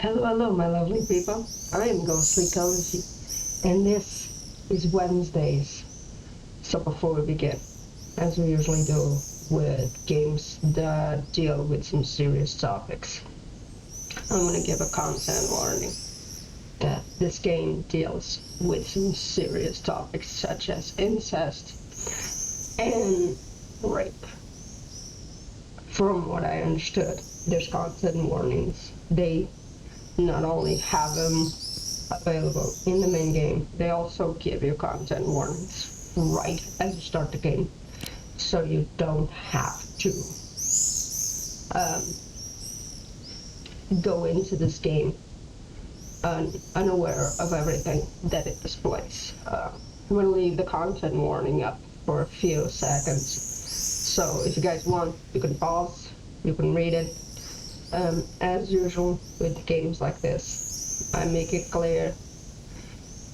Hello, hello, my lovely people. I am Ghostly Cozy, and this is Wednesdays. So before we begin, as we usually do with games that deal with some serious topics, I'm gonna give a content warning that this game deals with some serious topics such as incest and rape. From what I understood, there's content warnings. They not only have them available in the main game, they also give you content warnings right as you start the game, so you don't have to go into this game unaware of everything that it displays. I'm going to leave the content warning up for a few seconds, so if you guys want, you can pause, you can read it. As usual with games like this, I make it clear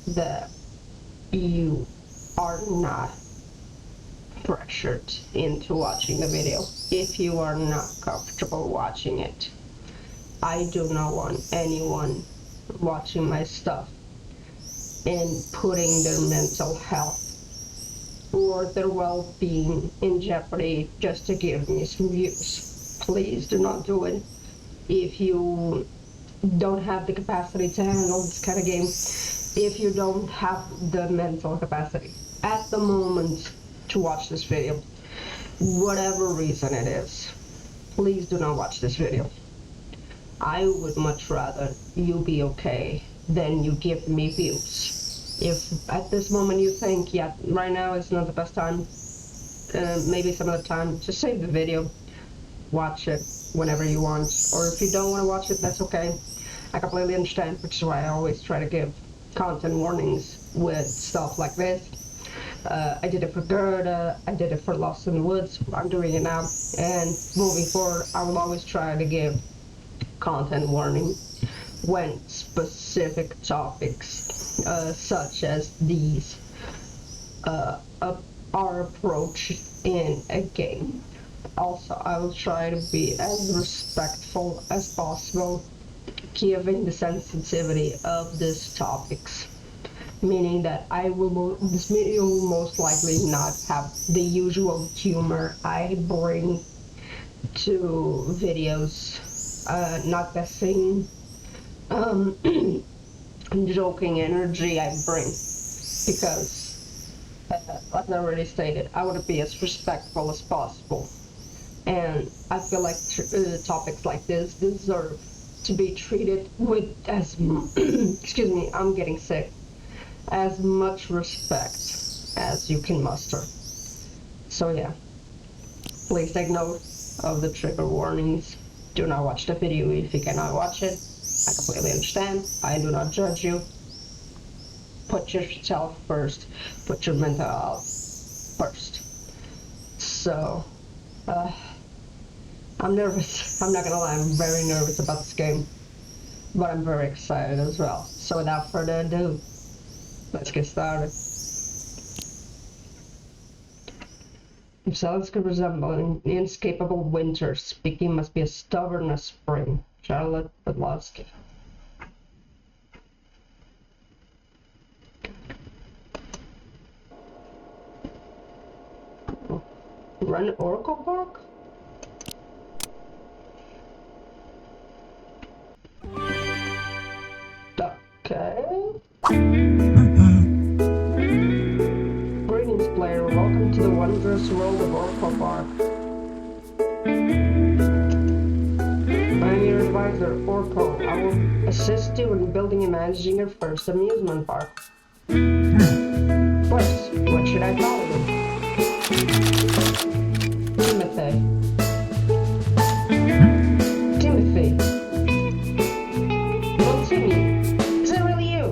that you are not pressured into watching the video if you are not comfortable watching it. I do not want anyone watching my stuff and putting their mental health or their well-being in jeopardy just to give me some views. Please do not do it. If you don't have the capacity to handle this kind of game, if you don't have the mental capacity at the moment to watch this video, whatever reason it is, please do not watch this video. I would much rather you be okay than you give me views. If at this moment you think, yeah, right now is not the best time, maybe some other time, just save the video, watch it whenever you want, or if you don't want to watch it, that's okay. I completely understand, which is why I always try to give content warnings with stuff like this. I did it for Gerda, I did it for Lost in the Woods, I'm doing it now, and moving forward, I will always try to give content warning when specific topics, such as these, are approached in a game. Also, I will try to be as respectful as possible, given the sensitivity of these topics. Meaning that this video will most likely not have the usual humor I bring to videos, not the same joking energy I bring, because, like I already stated, I want to be as respectful as possible. And I feel like topics like this deserve to be treated with as excuse me, I'm getting sick, as much respect as you can muster. So yeah, please take note of the trigger warnings. Do not watch the video if you cannot watch it. I completely understand. I do not judge you. Put yourself first. Put your mental health first. So I'm nervous. I'm not gonna lie, I'm very nervous about this game, but I'm very excited as well. So without further ado, let's get started. If silence could resemble an inescapable winter, speaking must be as stubborn as spring. Charlotte Podlowski. Run Oracle Park? Okay. Greetings, player. Welcome to the wondrous world of Oracle Park. I'm your advisor, Oracle. I will assist you in building and managing your first amusement park. First, what should I call you? Timothy. Timothy. Well, Timmy, is it really you?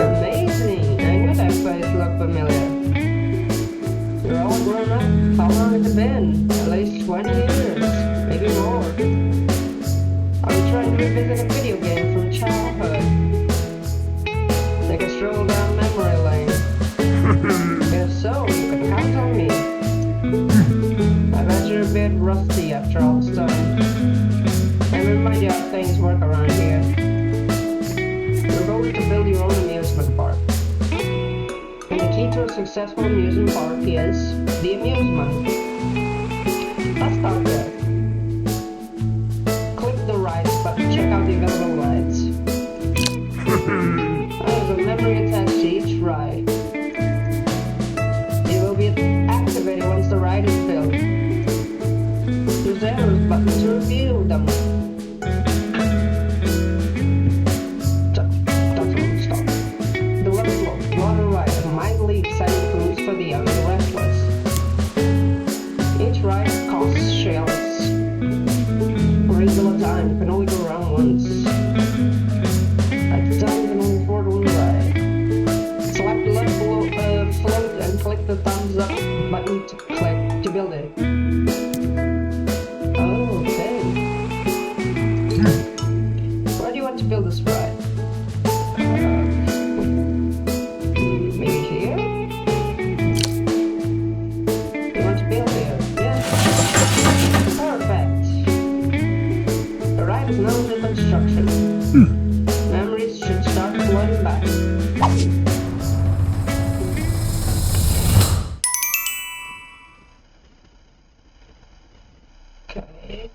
Amazing! I knew that face looked familiar. You're all grown up. How long has it been? At least 20 years. Maybe more. Are we trying to revisit a video game from childhood? Take a stroll down memory lane. If so, you can count on me. I bet you're a bit rusty after all this time. And remind idea how things work around here. Your goal is to build your own amusement park. And the key to a successful amusement park is the amusement. Let's start there. Click the rides button, check out the available rides. There's a memory attached to each ride. It will be activated once the ride is built. Use the arrows button to review them. Stop. The Level Water Ride, a mildly exciting cruise for the young and restless. Each ride costs shells. Regular time, you can only go around once. At the time, you can only afford one ride. Select the left float and click the thumbs up button to build it. Okay. Where do you want to build this ride? Maybe here? You want to build here? Yeah. Perfect. The ride is now under construction. Memories should start flooding back. Okay.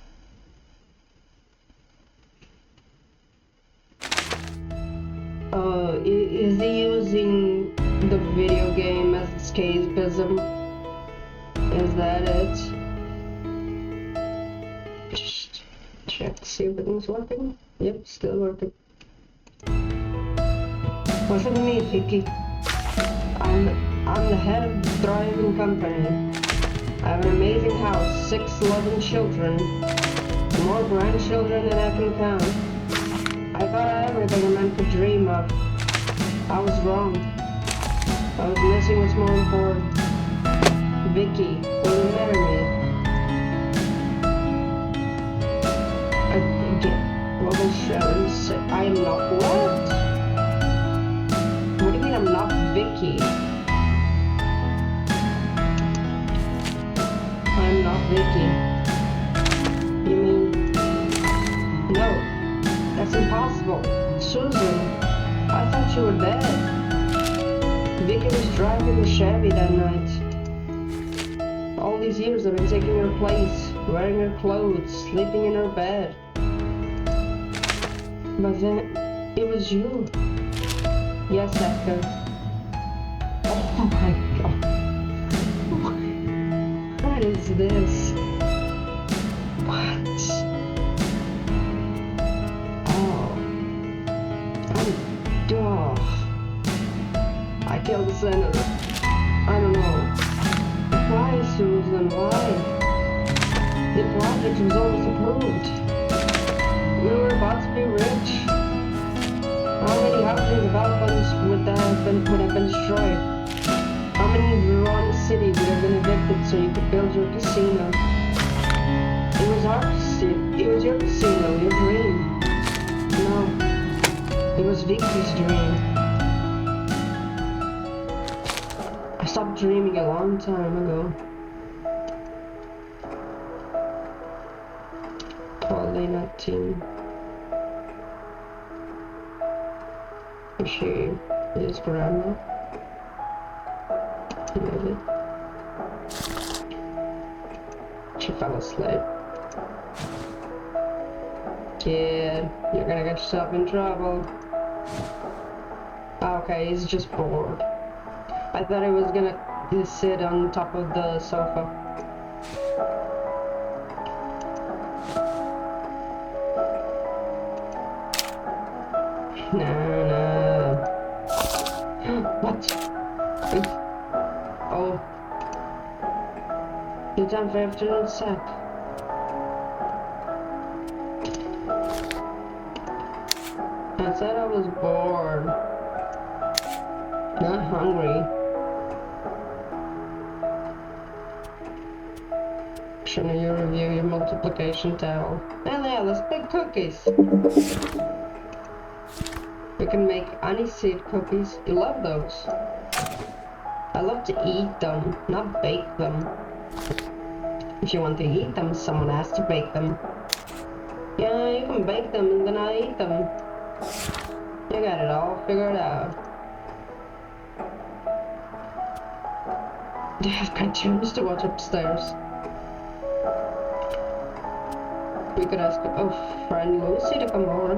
Is he using the video game as escapism? Is that it? Just check to see if everything's working. Yep, still working. Listen to me, Vicky. I'm the head of the thriving company. I have an amazing house, 6 loving children, more grandchildren than I can count. I thought I had everything I meant to dream of. I was wrong. I was missing what's more important. Vicky, will you marry me? What will Sharon say? I am not what? What do you mean I'm not Vicky? I'm not Vicky. You mean... No, that's impossible. Susan, I thought you were dead. Vicky was driving the Chevy that night. All these years I've been taking her place, wearing her clothes, sleeping in her bed. But then, it was you. Yes, Edgar. Oh my god. What is this? What? Oh. I killed the senator. I don't know. Why, Susan? Why? The project was almost approved. We were about to be rich. How many housing developments would have been destroyed? How many ruined cities would have been evicted so you could build your casino? It was our casino. It was your casino, your dream. No, it was Vicky's dream. I stopped dreaming a long time ago. Paulina team. She is grandma. Maybe. She fell asleep. Kid, you're gonna get yourself in trouble. Okay, he's just bored. I thought he was gonna sit on top of the sofa. No. What? Oh. You're done for afternoon sack. I said I was bored. Not hungry. Shouldn't you review your multiplication table? And yeah, there's big cookies. We can make aniseed cookies. You love those. I love to eat them, not bake them. If you want to eat them, someone has to bake them. Yeah, you can bake them and then I'll eat them. You got it all figured out. They have cartoons to watch upstairs. We could ask friend Lucy to come over.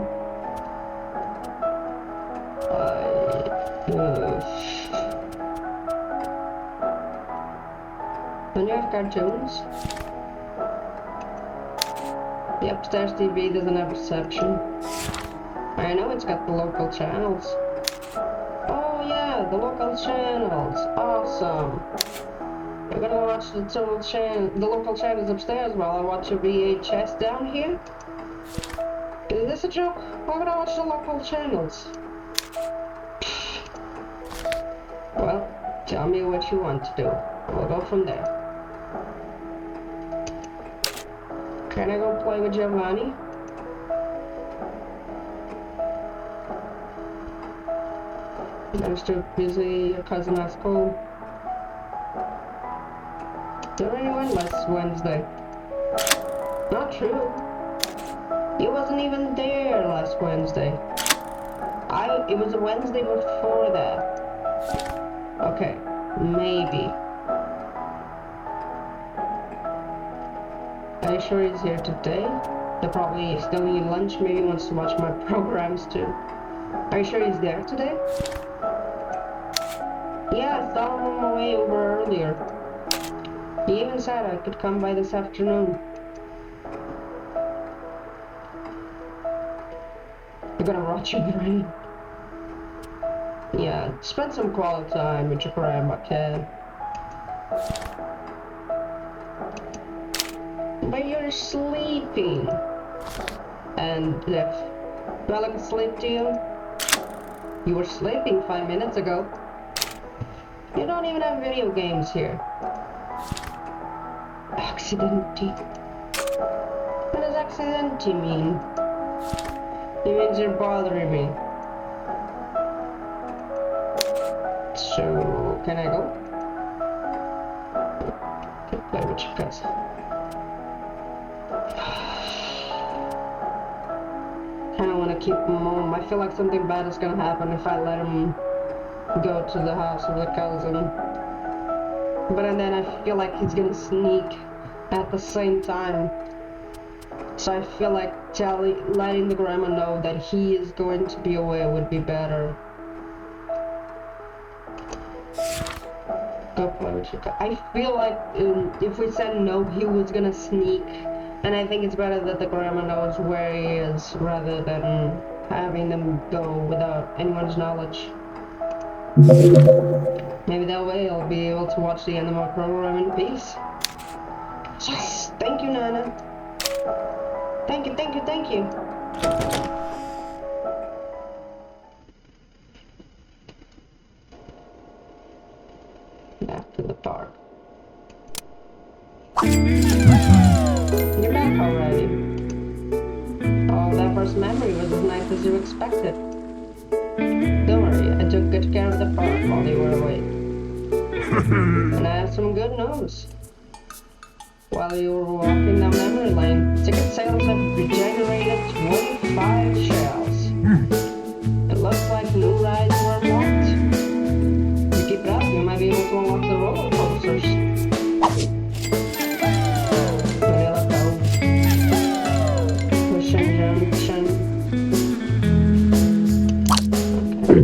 Don't you have cartoons? The upstairs TV doesn't have reception. I know it's got the local channels. Oh yeah, the local channels. Awesome. You're gonna watch the local channels upstairs while I watch a VHS down here? Is this a joke? Why would I watch the local channels? Well, tell me what you want to do. We'll go from there. Can I go play with Giovanni? I'm still busy. Your cousin at school. There anyone last Wednesday? Not true. He wasn't even there last Wednesday. It was a Wednesday before that. Okay, maybe. Are you sure he's here today? They're probably still eating lunch. Maybe he wants to watch my programs too. Are you sure he's there today? Yeah, I saw him on my way over earlier. He even said I could come by this afternoon. You're gonna rot your brain. Yeah, spend some quality time with your grandma, kid. But you're sleeping. And do I look asleep to you? You were sleeping 5 minutes ago. You don't even have video games here. Accidenti. What does accidenti mean? It means you're bothering me. So, can I go? Play with your cousin. Kinda wanna keep him home. I feel like something bad is gonna happen if I let him go to the house of the cousin. But then I feel like he's gonna sneak at the same time. So I feel like letting the grandma know that he is going to be away would be better. Go play with your I feel like if we said no, he was gonna sneak. And I think it's better that the grandma knows where he is rather than having them go without anyone's knowledge. Maybe that way I'll be able to watch the end of my program in peace. Yes! Thank you, Nana. Thank you, thank you, thank you. Back to the park. You're back already. Oh, that first memory was as nice as you expected. Don't worry, I took good care of the park while you were away. And I have some good news. While you were walking down memory lane, ticket sales have regenerated 25 shells. It looks like new rides were unlocked. If you keep it up, you might be able to unlock the roller coasters. Vanilla Cove. Pushing Junction. Okay.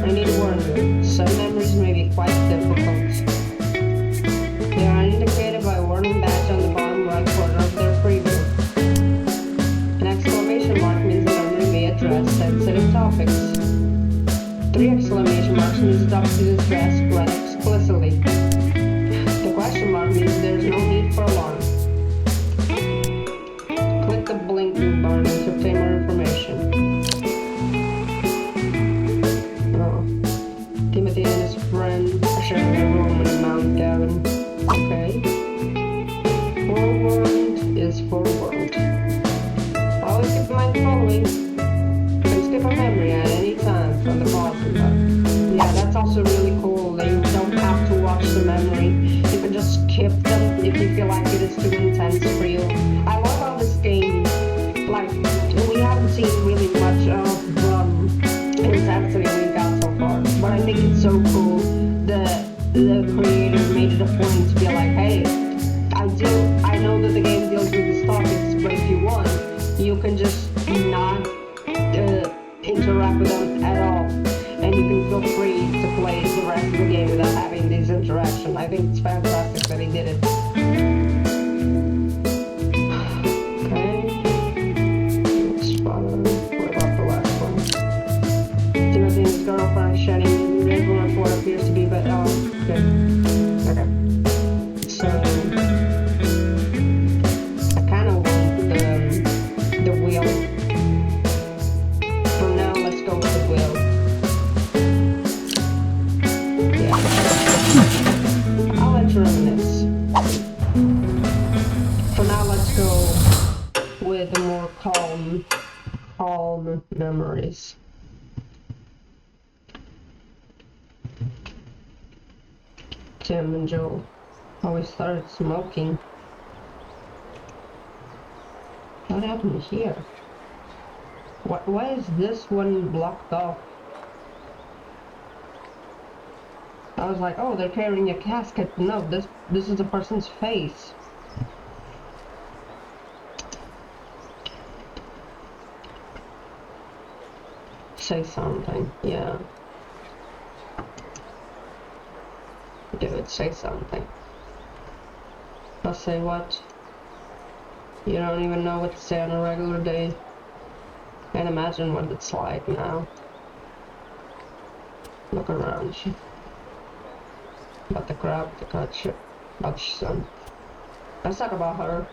I need to warn you, some memories may be quite difficult. They are indicated by a warning badge on the bottom right corner of their preview. An exclamation mark means the memory may address sensitive topics. 3 exclamation marks means the topic is addressed quite explicitly. The question mark means there is no need for alarm. Click the blinking bar to obtain more information. Timothy and his friend are sharing a room in a mountain cabin. Okay. Forewarned is forewarned. Always keep in mind the following. You can skip a memory at any time from the pause button. Yeah, that's also really cool we haven't seen really much of intensity we got so far. But I think it's so cool that the creator made it a point to be like, hey, I know that the game deals with these topics, but if you want, you can just not interact with them at all, and you can feel free to play the rest of the game without having these interactions. I think it's fantastic that he did it. Timothy's girlfriend shedding everyone for what appears to be, but good. Okay. So I kind of want the wheel. For now, let's go with the wheel. Yeah. I'll enter in this. For now, let's go with the more calm memories. Tim and Joel always started smoking. What happened here? Why is this one blocked off? I was like, oh, they're carrying a casket. No, this is a person's face. Say something, yeah. Dude, say something. I'll say what? You don't even know what to say on a regular day. Can't imagine what it's like now. Look around you. About the crowd, the culture, about your son. Let's talk about her.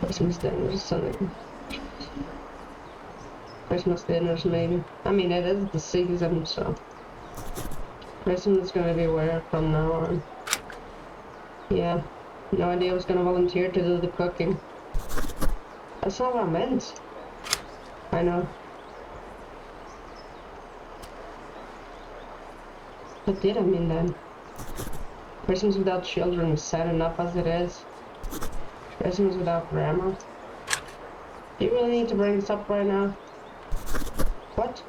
Christmas dinners, something. Christmas dinners, maybe. I mean, it is the season, so Christmas is gonna be weird from now on. Yeah, no idea I was gonna volunteer to do the cooking. That's not what I meant. I know. What did I mean then? Christmas without children is sad enough as it is. Christmas without grandma. Do you really need to bring this up right now? What?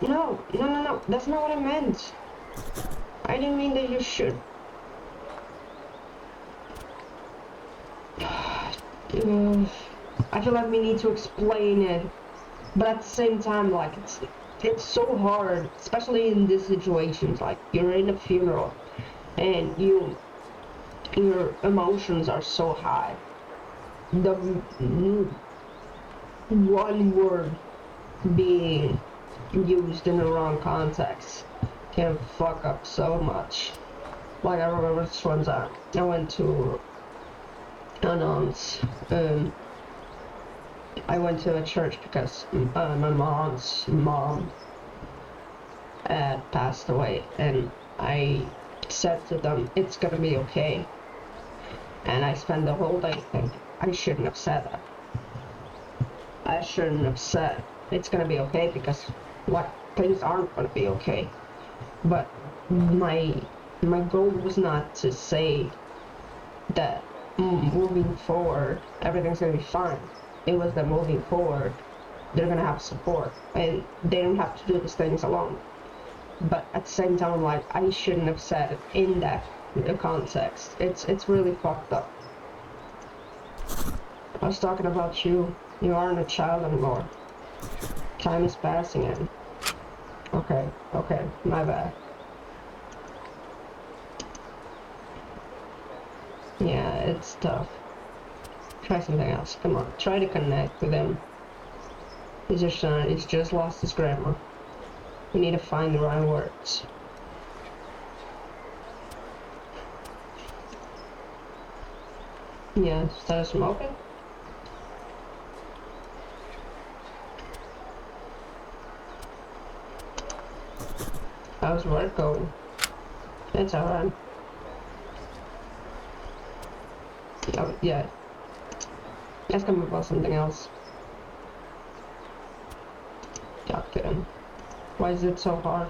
No, that's not what I meant. I didn't mean that you should. I feel like we need to explain it, but at the same time, like, it's so hard, especially in these situations. Like, you're in a funeral, and your emotions are so high. The one word being used in the wrong context can fuck up so much. Like, I remember this one time I went to an aunt's. I went to a church because my mom's mom had passed away, and I said to them, it's gonna be okay. And I spent the whole day thinking, I shouldn't have said that. I shouldn't have said it's gonna be okay, because what, things aren't gonna be okay. But my goal was not to say that moving forward everything's gonna be fine. It was that moving forward they're gonna have support, and they don't have to do these things alone. But at the same time, like, I shouldn't have said it in that context. It's really fucked up. I was talking about you. You aren't a child anymore. Time is passing and... Okay, my bad. Yeah, it's tough. Try something else. Come on, try to connect with him. He's your son. He's just lost his grandma. We need to find the right words. Yeah, start smoking. How's work going? It's alright. Oh, yeah. Let's come up with something else. Talk to him. Why is it so hard?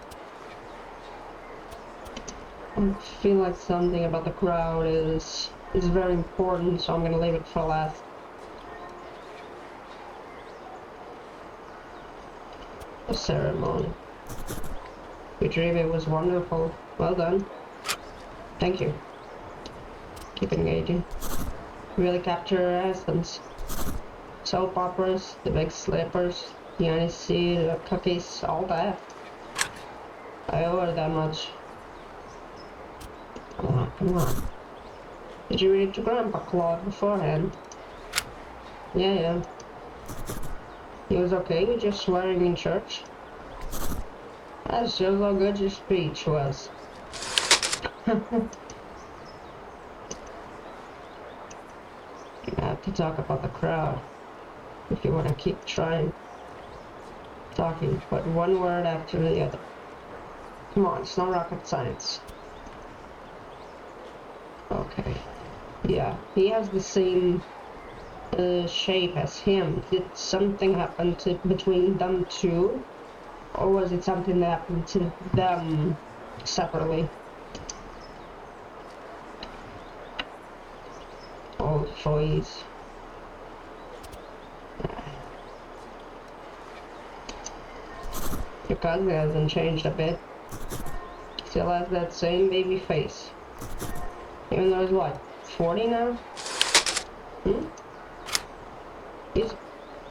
I feel like something about the crowd is very important, so I'm gonna leave it for last. The ceremony. It was wonderful. Well done. Thank you. Keep engaging. Really capture our essence. Soap operas, the big slippers, the Annecy, the cookies, all that. I owe her that much. Come on, come on. Did you read it to Grandpa Claude beforehand? Yeah. He was okay with just swearing in church? That shows how good your speech was. You have to talk about the crowd if you want to keep trying talking, but one word after the other. Come on, it's not rocket science. Okay. Yeah, he has the same shape as him. Did something happen between them two? Or was it something that happened to them separately? Oh, please. Your cousin hasn't changed a bit. Still has that same baby face. Even though he's what, 40 now?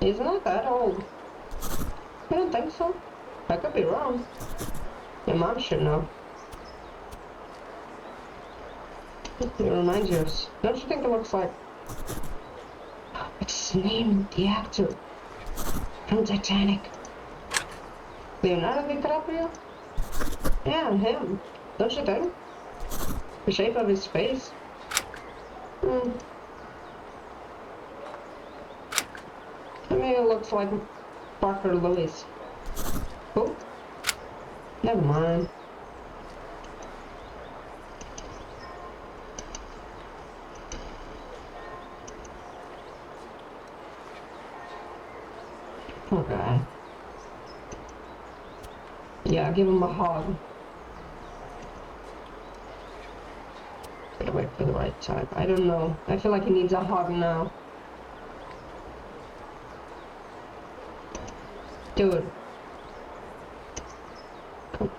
He's not that old. You don't think so? I could be wrong. Your mom should know. It reminds you of... Don't you think it looks like... What's his name? The actor from Titanic. Leonardo DiCaprio? Yeah, him. Don't you think? The shape of his face? To me it looks like Parker Lewis. Who? Never mind. Poor guy. Yeah, give him a hug. Gotta wait for the right time. I don't know. I feel like he needs a hug now. Dude. Come.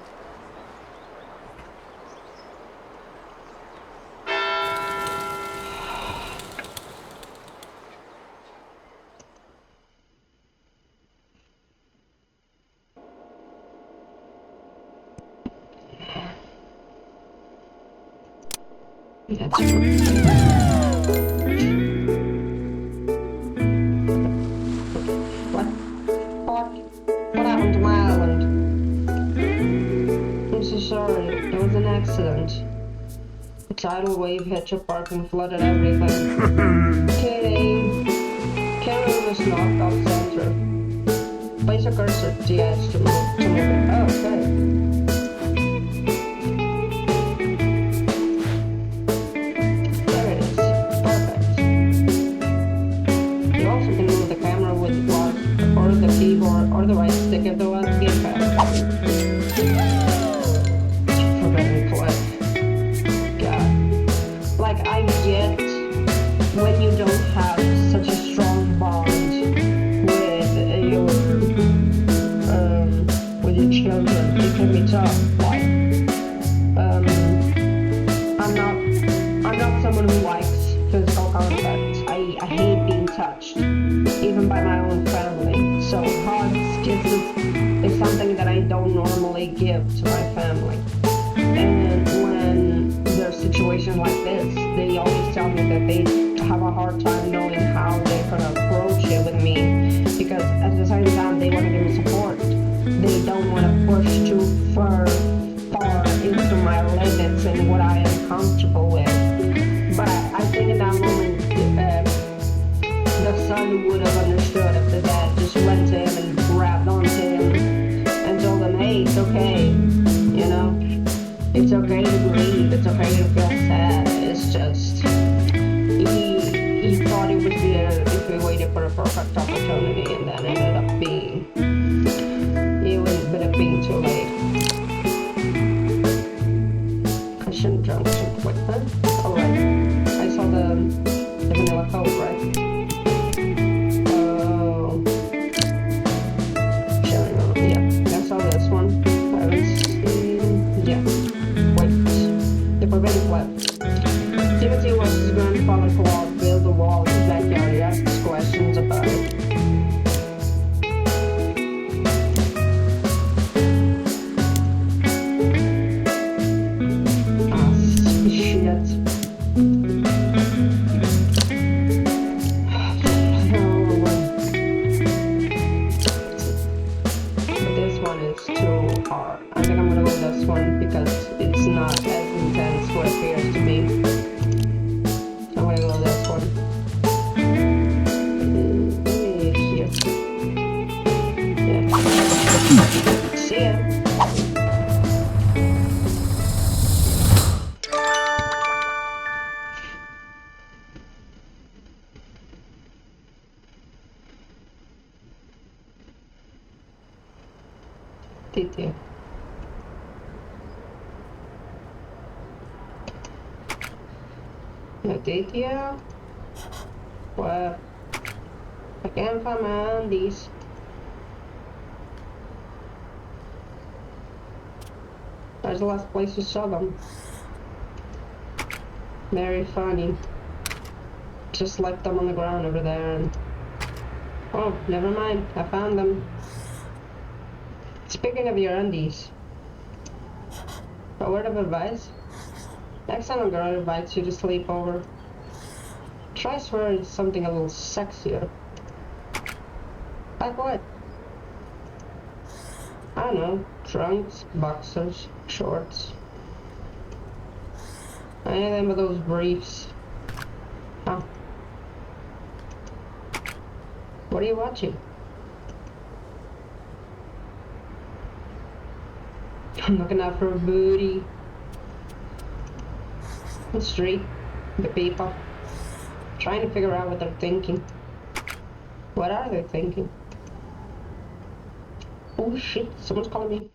That's What happened to my island? I'm so sorry. It was an accident. A tidal wave hit your park and flooded everything. Kidding. Carol was knocked off center. Place a cursor to the edge to move it. Oh, okay. Or the right stick if the one gamepad. Forbidden Cliff. God. Like, I get when you don't have such a strong bond with your children, it can be tough. Like, I'm not someone who likes physical contact. I hate being touched, even by my own family. So hugs, kisses is something that I don't normally give to my family. And when there's situations like this, they always tell me that they have a hard time knowing how they're gonna approach it with me, because at the same time they want to give me support. They don't want to push too far into my limits and what I am comfortable with. But I think in that moment, the son would have understood if the dad just went to him and grabbed onto him and told him, hey, it's okay, you know? It's okay to grieve, it's okay to feel sad. It's just, he thought it would be if we waited for a perfect opportunity, and then ended up being, it would have been too late. I a code, right? Oh. Sharing on. Yeah, I saw this one. I haven't seen. Yeah. Wait. The forbidden flap. Timothy was his grandfather Claude built a wall in his backyard. He asked questions about it. Ah, shit. But this one is too hard. I think I'm gonna go this one because it's not as intense what it appears to me. I'm gonna go this one. Here. Yeah. See ya. Did you? No, did you? Well, I can't find my undies. There's the last place you saw them. Very funny. Just left them on the ground over there and... Oh, never mind. I found them. Speaking of your undies, a word of advice. Next time a girl invites you to sleep over, try wearing something a little sexier. Like what? I don't know. Trunks, boxers, shorts. Anything but those briefs. Huh? What are you watching? I'm looking out for a booty. The street, the people, trying to figure out what they're thinking. What are they thinking? Oh shit, someone's calling me.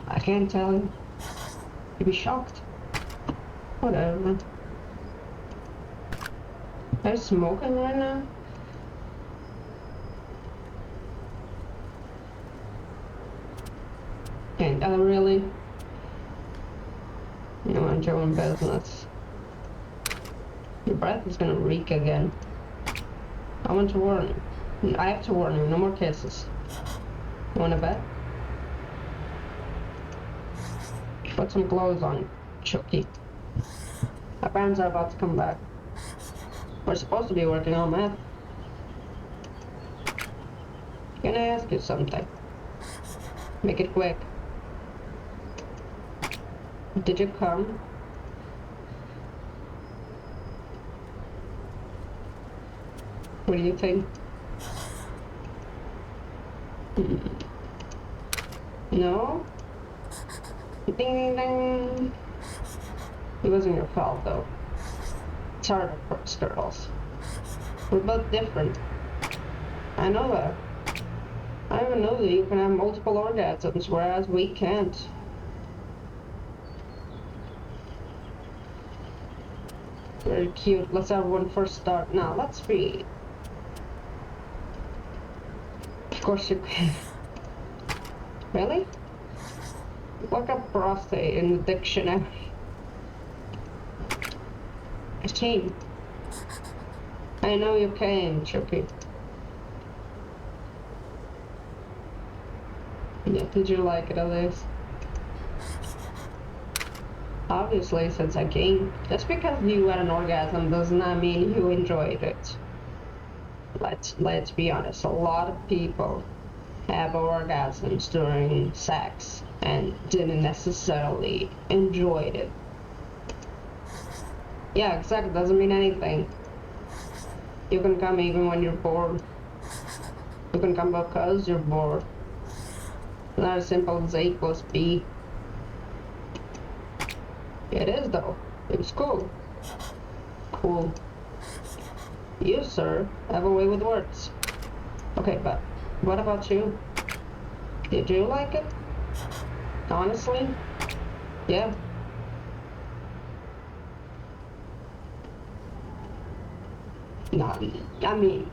I can't tell you. You'd be shocked. Whatever, man. They're smoking right now? Ain't that really? You know, I'm doing business. Your breath is gonna reek again. I want to warn you. I have to warn you, no more kisses. You wanna bet? Put some clothes on, Chucky. My parents are about to come back. We're supposed to be working on math. Can I ask you something? Make it quick. Did you come? What do you think? No? Ding ding ding. It wasn't your fault though. It's harder for us girls. We're both different. I know that. I even know that you can have multiple orgasms, whereas we can't. Very cute. Let's have one first start. Now, let's read. Of course you can. Really? Look up prostate in the dictionary. I came. I know you came, Chucky. Yeah, did you like it at least? Obviously, since I came. Just because you had an orgasm does not mean you enjoyed it. Let's be honest, a lot of people have orgasms during sex and didn't necessarily enjoy it. Yeah, exactly, doesn't mean anything. You can come even when you're bored. You can come because you're bored. Not as simple as A plus B. It is though. It's cool. Cool. You, sir, have a way with words. Okay, but what about you? Did you like it? Honestly? Yeah. No, I mean,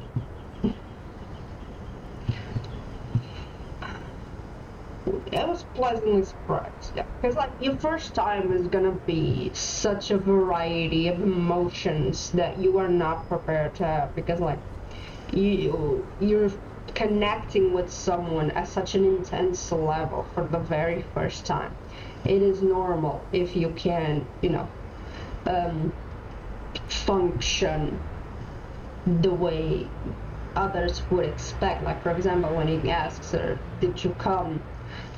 I was pleasantly surprised. Yeah, because like your first time is gonna be such a variety of emotions that you are not prepared to have. Because like you're connecting with someone at such an intense level for the very first time. It is normal if you can, um, function the way others would expect. Like for example, when he asks her, "Did you come?"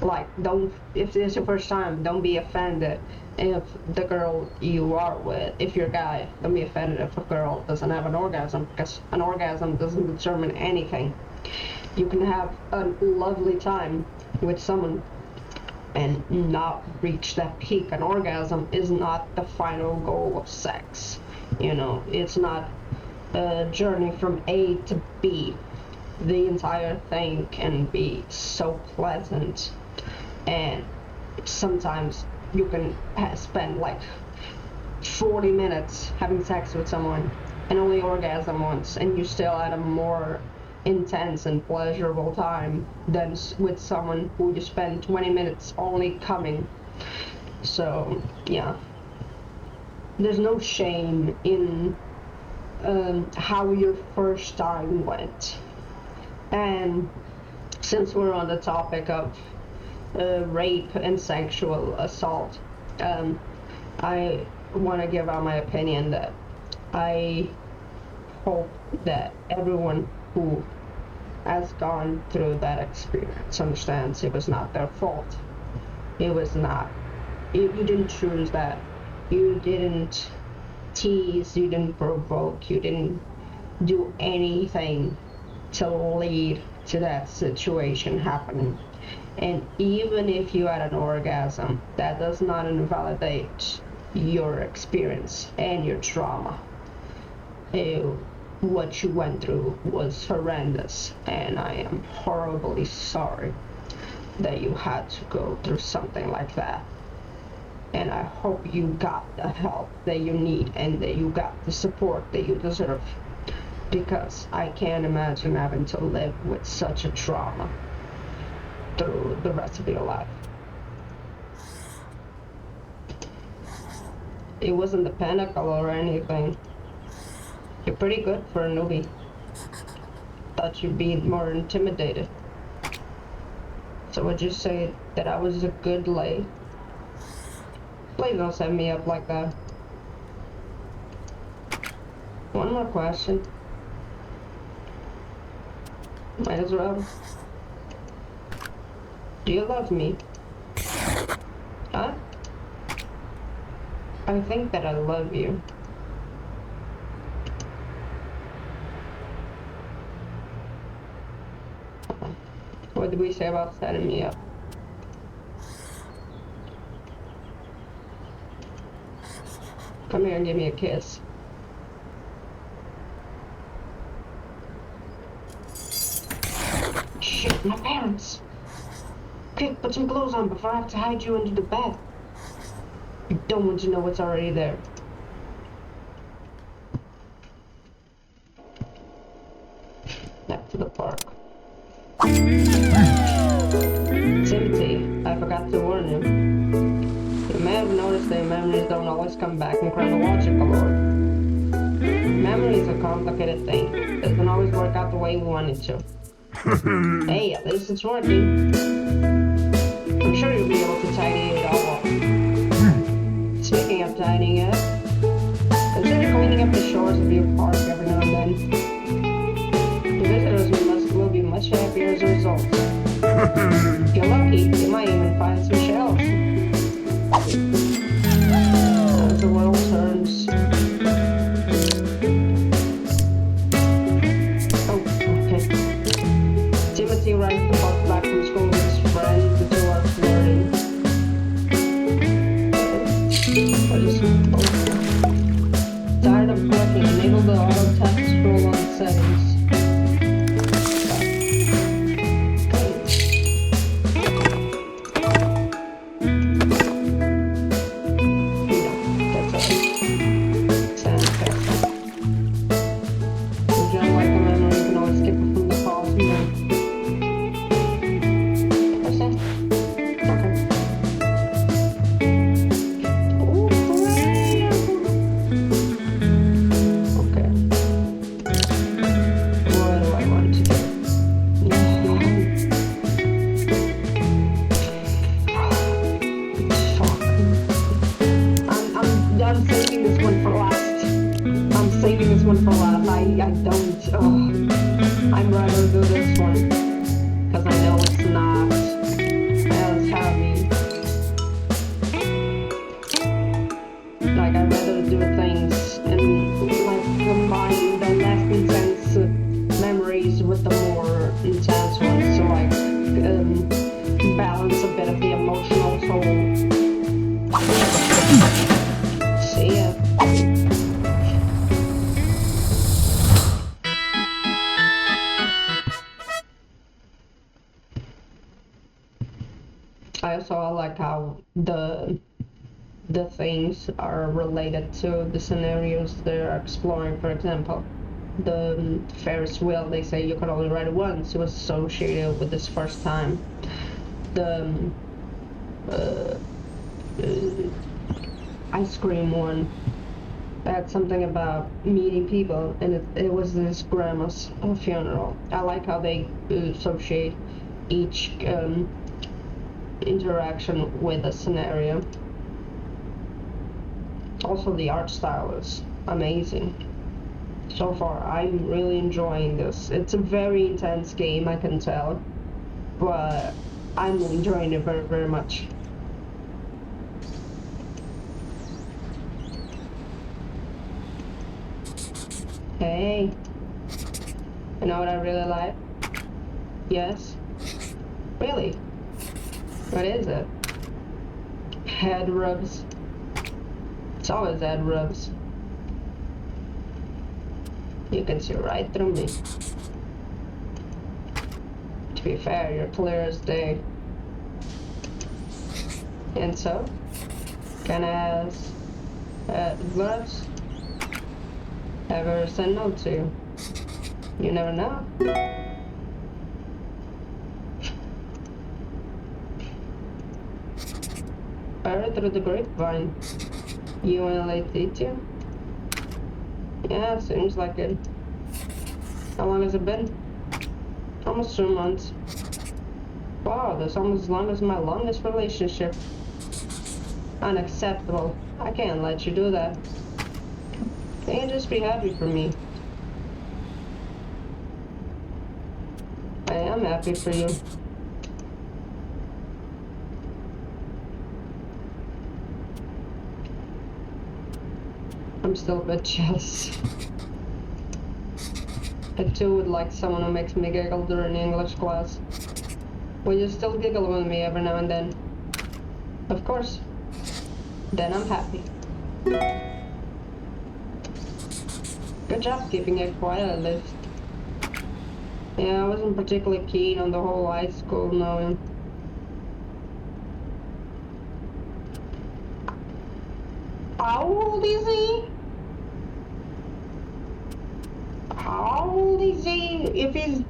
Like, don't, if it's your first time, don't be offended if the girl you are with, if you're a guy, don't be offended if a girl doesn't have an orgasm, because an orgasm doesn't determine anything. You can have a lovely time with someone and not reach that peak. An orgasm is not the final goal of sex. It's not a journey from A to B. The entire thing can be so pleasant, and sometimes you can spend like 40 minutes having sex with someone and only orgasm once, and you still had a more intense and pleasurable time than with someone who you spend 20 minutes only coming. So yeah, there's no shame in how your first time went. And since we're on the topic of rape and sexual assault, I want to give out my opinion that I hope that everyone who has gone through that experience understands it was not their fault. It was not. You didn't choose that. You didn't tease, you didn't provoke, you didn't do anything to lead to that situation happening. And even if you had an orgasm, that does not invalidate your experience and your trauma. What you went through was horrendous, and I am horribly sorry that you had to go through something like that. And I hope you got the help that you need and that you got the support that you deserve, because I can't imagine having to live with such a trauma through the rest of your life. It wasn't the pinnacle or anything. You're pretty good for a newbie. Thought you'd be more intimidated. So would you say that I was a good lay? Please don't set me up like that. One more question. Might as well. Do you love me? Huh? I think that I love you. What did we say about setting me up? Come here and give me a kiss. Shit, my parents! Quick, put some clothes on before I have to hide you under the bed. You don't want to know what's already there. Back to the park. Timothy, I forgot to warn you. You may have noticed that memories don't always come back in chronological order. Memory is a complicated thing. It doesn't always work out the way we want it to. Hey, at least it's working. I'm sure you'll be able to tidy it all up. Speaking of tidying it up, consider cleaning up the shores of your park every now and then. The visitors will be much happier as a result. If you're lucky, you might even find some shells. As the world turns. Oh, okay. Timothy rides the bus back from school with his friend. The two are flirting. Tired of working, enable the auto tap scroll on settings. I don't. I'd rather do this one because I know it's not as heavy. Like I'd rather do things and like combine the less intense memories with the more intense ones to like balance a bit of the emotional toll. See ya. I also like how the things are related to the scenarios they're exploring. For example, the Ferris wheel, they say you could only ride it once. It was associated with this first time. The ice cream one had something about meeting people, and it was this grandma's funeral. I like how they associate each interaction with a scenario. Also, the art style is amazing. So far, I'm really enjoying this. It's a very intense game, I can tell, but I'm enjoying it very, very much. Hey, you know what I really like? Yes? Really? What is it? Head rubs. It's always head rubs. You can see right through me. To be fair, you're clear as day. And so, can I ask gloves? Ever said no to you? You never know. I heard through the grapevine. You and Letitia? Yeah, seems like it. How long has it been? Almost 2 months. Wow, that's almost as long as my longest relationship. Unacceptable. I can't let you do that. Can't just be happy for me. I am happy for you. I'm still a bit jealous. I too would like someone who makes me giggle during English class. Will you still giggle with me every now and then? Of course. Then I'm happy. Good job keeping it quiet at least. Yeah, I wasn't particularly keen on the whole high school knowing. How old is he? How old is he if he's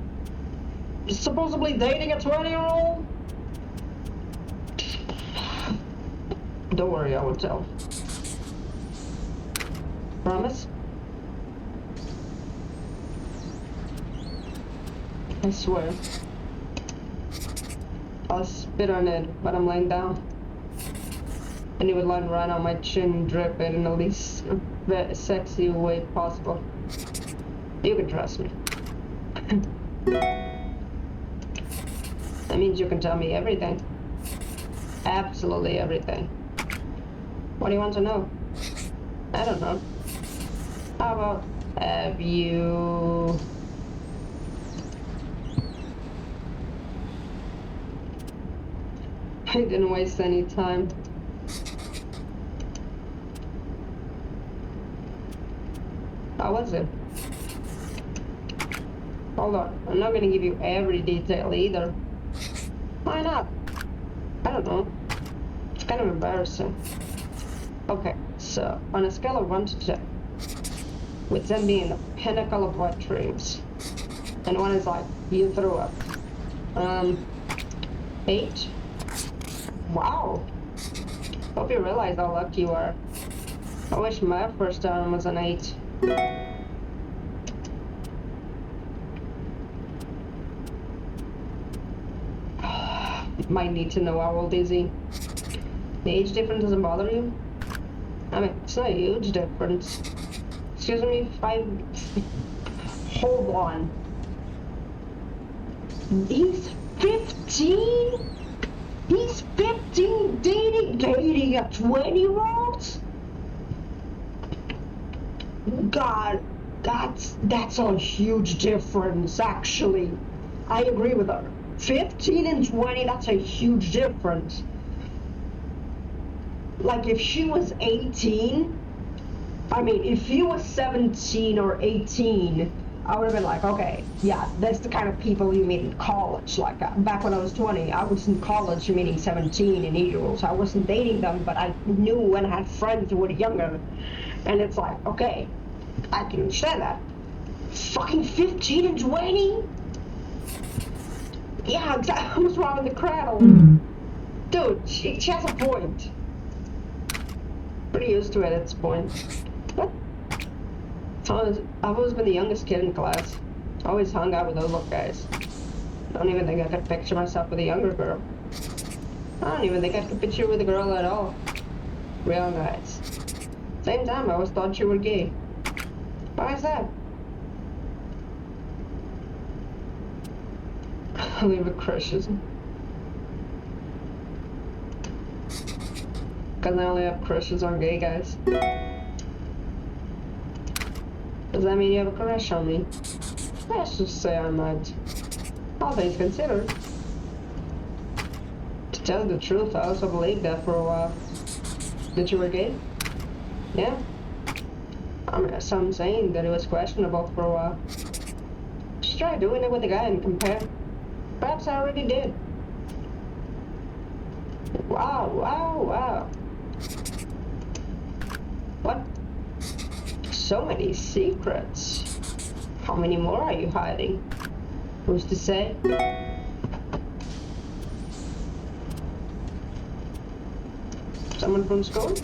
supposedly dating a 20-year-old? Don't worry, I will tell. Promise? I swear. I'll spit on it, but I'm laying down. And he would land right on my chin, drip it in the least sexy way possible. You can trust me. That means you can tell me everything. Absolutely everything. What do you want to know? I don't know. How about, have you... I didn't waste any time. How was it? Hold on, I'm not gonna give you every detail either. Why not? I don't know. It's kind of embarrassing. Okay, so on a scale of 1 to 10, with 10 being the pinnacle of wet dreams, and 1 is like, you threw up. 8? Wow. Hope you realize how lucky you are. I wish my first time was an 8. Might need to know how old is he. The age difference doesn't bother you? I mean, it's not a huge difference. Excuse me, Hold on. He's 15? He's 15 dating a 20-year-old? God, that's a huge difference, actually. I agree with her. 15 and 20, that's a huge difference. Like, if she was 18, I mean, if he was 17 or 18, I would have been like, okay, yeah, that's the kind of people you meet in college. Like, back when I was 20, I was in college meeting 17 and 8-year-olds. I wasn't dating them, but I knew and had friends who were younger. And it's like, okay, I can understand that. Fucking 15 and 20? Yeah, exactly. What's wrong with the cradle? Dude, she has a point. Pretty used to it at this point. What? I've always been the youngest kid in class. Always hung out with those little guys. Don't even think I could picture myself with a younger girl. I don't even think I could picture with a girl at all. Real nice. Same time, I always thought you were gay. Why is that? I leave with crushes. Because I only have crushes on gay guys. Does that mean you have a crush on me? Let's just say I might. All things considered. To tell you the truth, I also believed that for a while. That you were gay? Yeah. I mean, some saying that it was questionable for a while. Just try doing it with a guy and compare. Perhaps I already did. Wow, wow, wow. What? So many secrets. How many more are you hiding? Who's to say? Someone from school?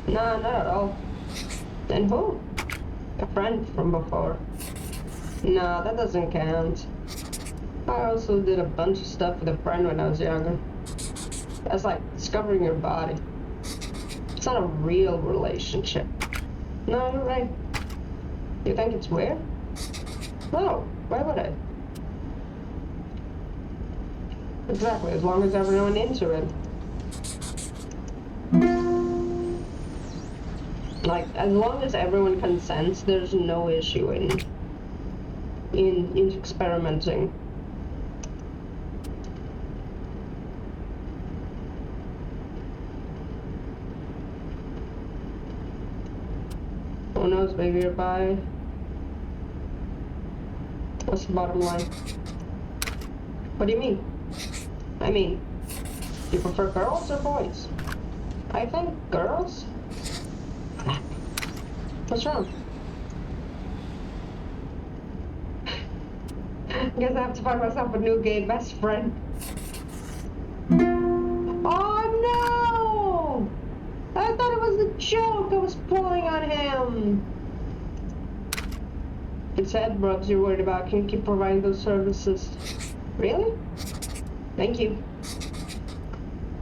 No, not at all. Then who? A friend from before. No, that doesn't count. I also did a bunch of stuff with a friend when I was younger. That's like discovering your body. It's not a real relationship. No, you're right. You think it's weird? No, why would I? Exactly, as long as everyone into it. Like, as long as everyone consents, there's no issue in experimenting. Who knows, maybe you're bi. What's the bottom line? What do you mean? I mean, you prefer girls or boys? I think girls. What's wrong? Guess I have to find myself a new gay best friend. Oh no! I thought it was a joke. I was pulling on him. It's head rubs you're worried about. Can you keep providing those services? Really? Thank you.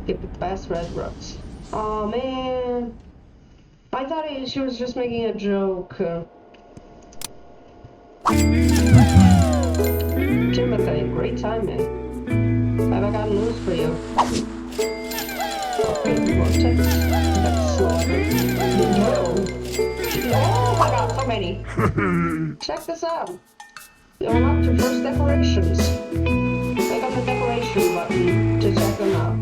Get the best red rubs. Oh man. I thought she was just making a joke. Timothy, great timing. Have I got news for you? Okay, you won't take that slaughter. No. Oh my god, so many. Check this out. You unlocked your first decorations. Click on the decoration button to check them out.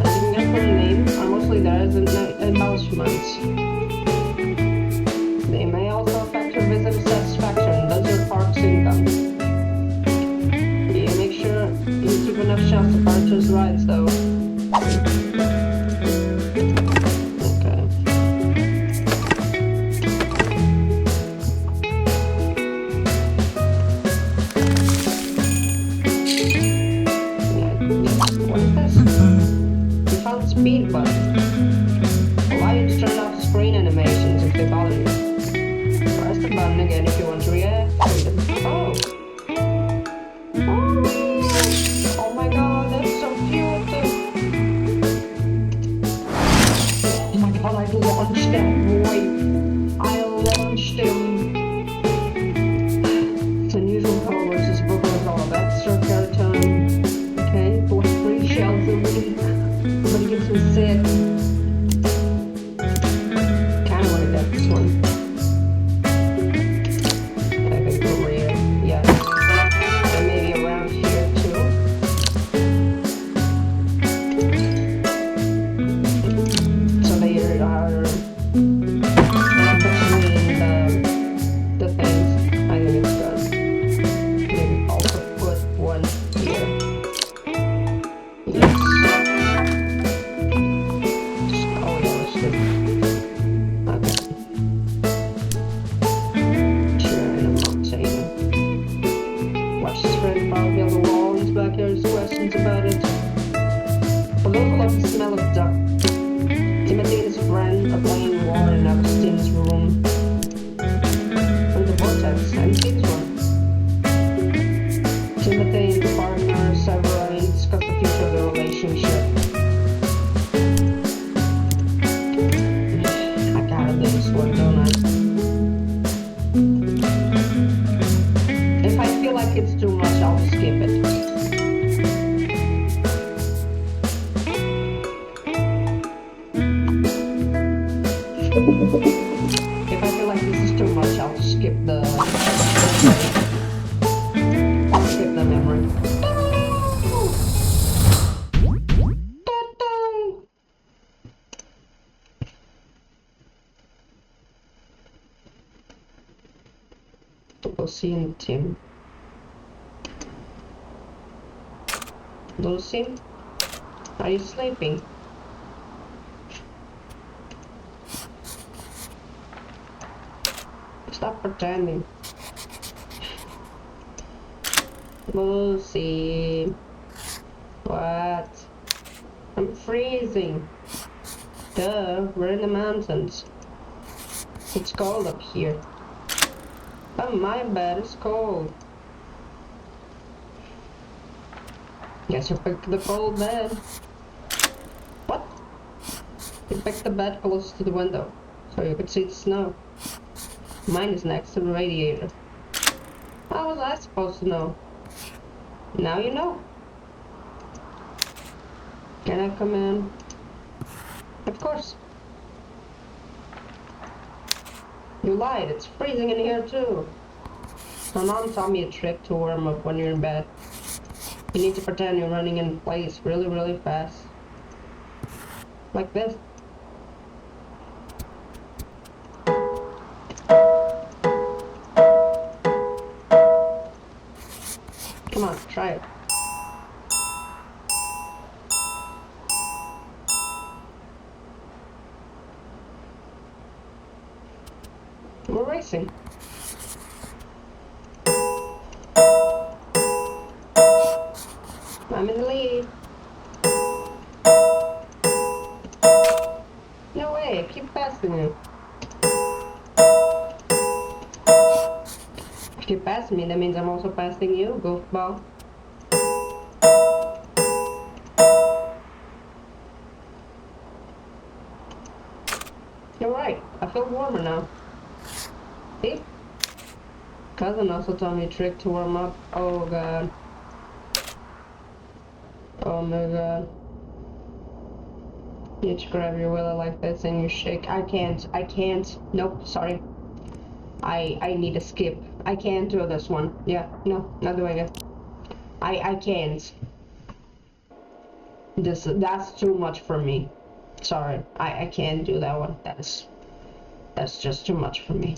As you can get from the name, are mostly there as embellishments. They may also affect your visitor satisfaction, thus your park's income. You make sure you keep enough shelves to purchase rides though. Speed button. Allow you to turn off screen animations if they bother you. Press the button again if you want to reactivate them. Oh. Oh. Oh my god, that's so cute. Oh my god, I launched that boy. I launched Timothy and his friend are playing war in Augustine's room. With the vortex, and sees one. Timothy and the partner severally discuss the future of their relationship. I gotta do this one, don't I? If I feel like it's too much, I'll skip it. If I feel like this is too much, I'll skip the memory. Lucy and Tim. Lucy, are you sleeping? Stop pretending. Lucy. What? I'm freezing. Duh, we're in the mountains. It's cold up here. Oh, my bed is cold. Guess you picked the cold bed. What? You picked the bed close to the window, so you could see the snow. Mine is next to the radiator. How was I supposed to know? Now you know. Can I come in? Of course. You lied, it's freezing in here too. My mom taught me a trick to warm up when you're in bed. You need to pretend you're running in place really, really fast. Like this. Come on, try it. We're racing. I'm in the lead. No way, I keep passing you. If you pass me, that means I'm also passing you, goofball. You're right, I feel warmer now. See? Cousin also taught me a trick to warm up. Oh god. Oh my god. You need to grab your willy like this and you shake. I can't. Nope, sorry. I need to skip. I can't do this one. Yeah, no, not doing it. I can't. That's too much for me. Sorry, I can't do that one. That's just too much for me.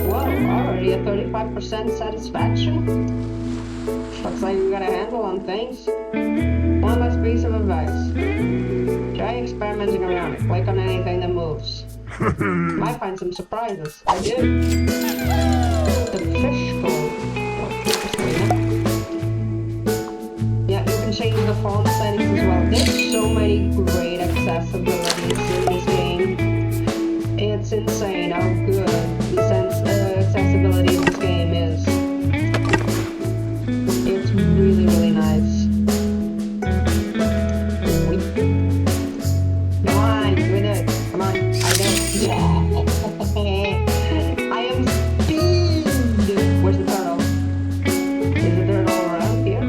Whoa, already a 35% satisfaction? Looks like we got a handle on things. One last piece of advice. Try experimenting around it. Click on anything that moves. Might find some surprises. I did. The fish bowl. Yeah, you can change the font settings as well. There's so many great accessibilities in this game. It's insane how good the accessibility in this game is. It's really, really nice. Come on, do it. Come on, I know. Yeah. I am speed. Where's the turtle? Is the turtle around here?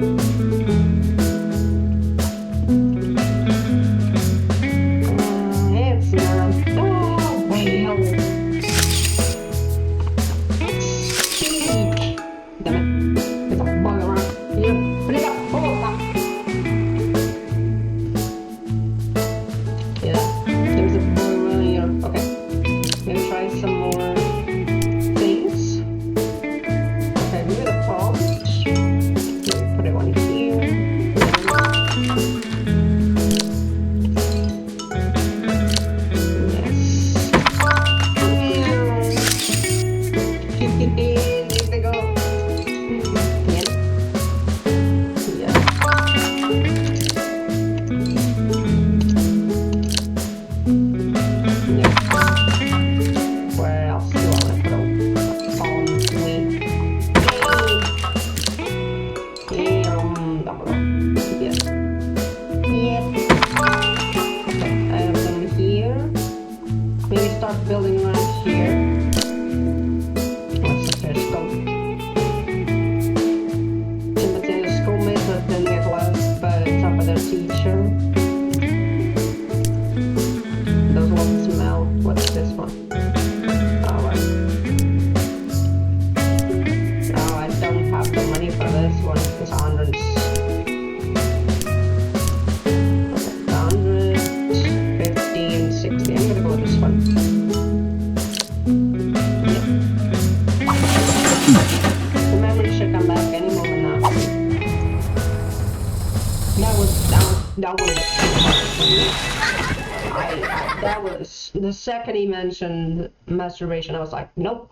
That was the second he mentioned masturbation. I was like, nope,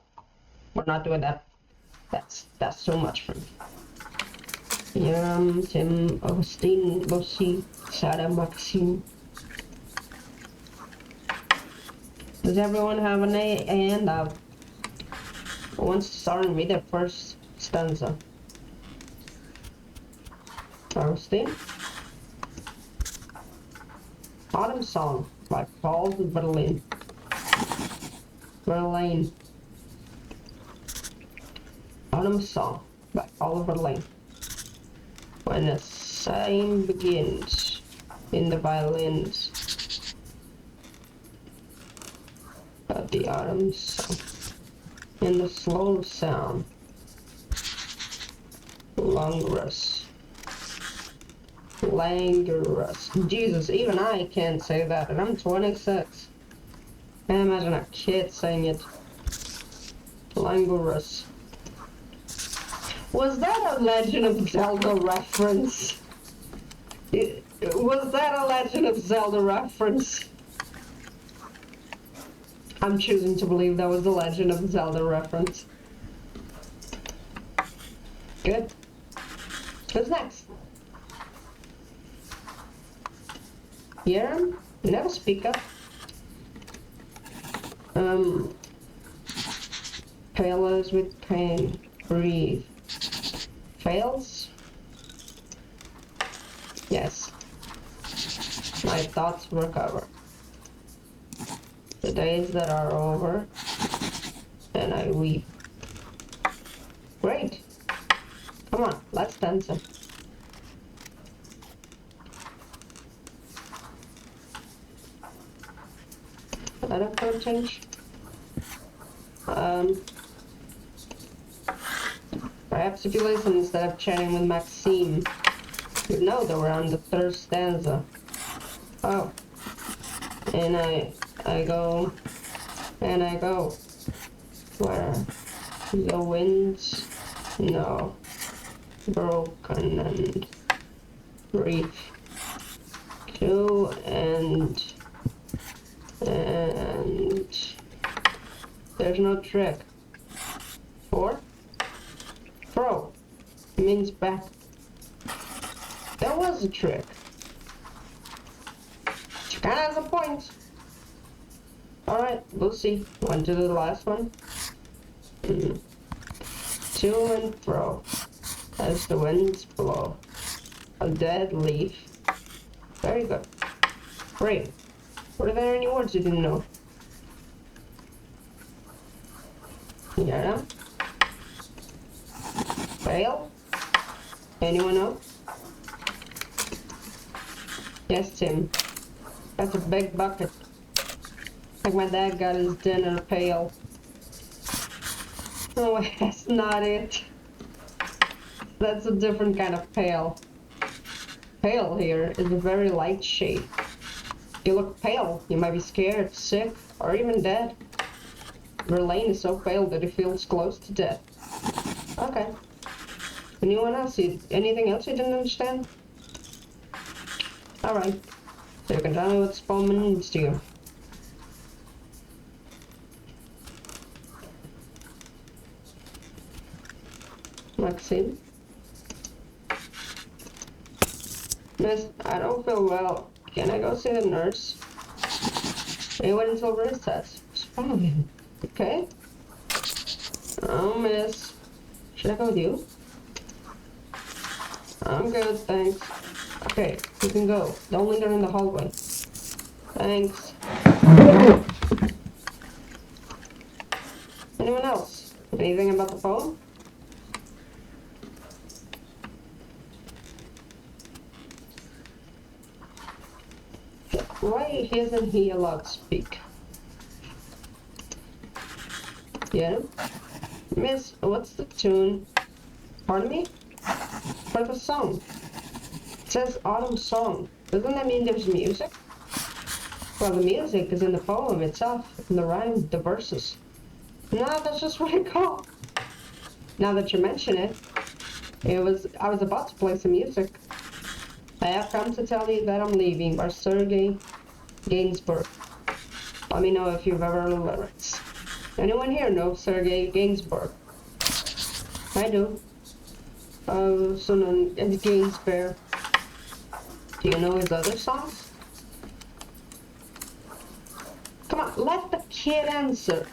we're not doing that. That's too much for me. Tim, Augustine, Lucy, Sarah, Maxine. Does everyone have an handout? Who wants to start and read the first stanza? Augustine? Autumn Song by Paul Verlaine. Autumn Song by Paul Verlaine. When the sighing begins in the violins of the autumn song, in the slow sound, languorous. Jesus, even I can't say that, and I'm 26. Can't imagine a kid saying it. Languorous. Was that a Legend of Zelda reference? Was that a Legend of Zelda reference? I'm choosing to believe that was the Legend of Zelda reference. Good. Who's next? Yeah, you never speak up. Failures with pain. Breathe. Fails? Yes. My thoughts recover. The days that are over, and I weep. Great. Come on, let's dance it. Another chord change. Perhaps if you listen instead of chatting with Maxime, you'd know that we're on the third stanza. Oh. And I go, where the winds, no, broken and brief, to and there's no trick. For? Fro means back. That was a trick. She kinda has a point. Alright, Lucy, want to do the last one? To and fro, as the winds blow. A dead leaf. Very good. Great. Were there any words you didn't know? Yeah. Fail? Anyone know? Yes, Tim. That's a big bucket. Like my dad got his dinner pail. Oh, that's not it. That's a different kind of pale. Pale here is a very light shade. If you look pale, you might be scared, sick, or even dead. Verlaine is so pale that he feels close to death. Okay. Anyone else? Anything else you didn't understand? Alright. So you can tell me what this poem means to you. Maxine? Miss, I don't feel well. Can I go see the nurse? They wait until recess. What's wrong with you? Okay? Oh, miss. Should I go with you? I'm good, thanks. Okay, you can go. Don't linger in the hallway. Thanks. Anyone else? Anything about the poem? Why isn't he allowed to speak? Yeah? Miss, what's the tune? Pardon me? For the song. It says autumn song. Doesn't that mean there's music? Well, the music is in the poem itself, in the rhyme, the verses. No, that's just what I call. Now that you mention it, I was about to play some music. I have come to tell you that I'm leaving by Sergei Gainsbourg. Let me know if you've ever heard the lyrics. Anyone here know Sergei Gainsbourg? I do. So known as Gainsbourg. Do you know his other songs? Come on, let the kid answer.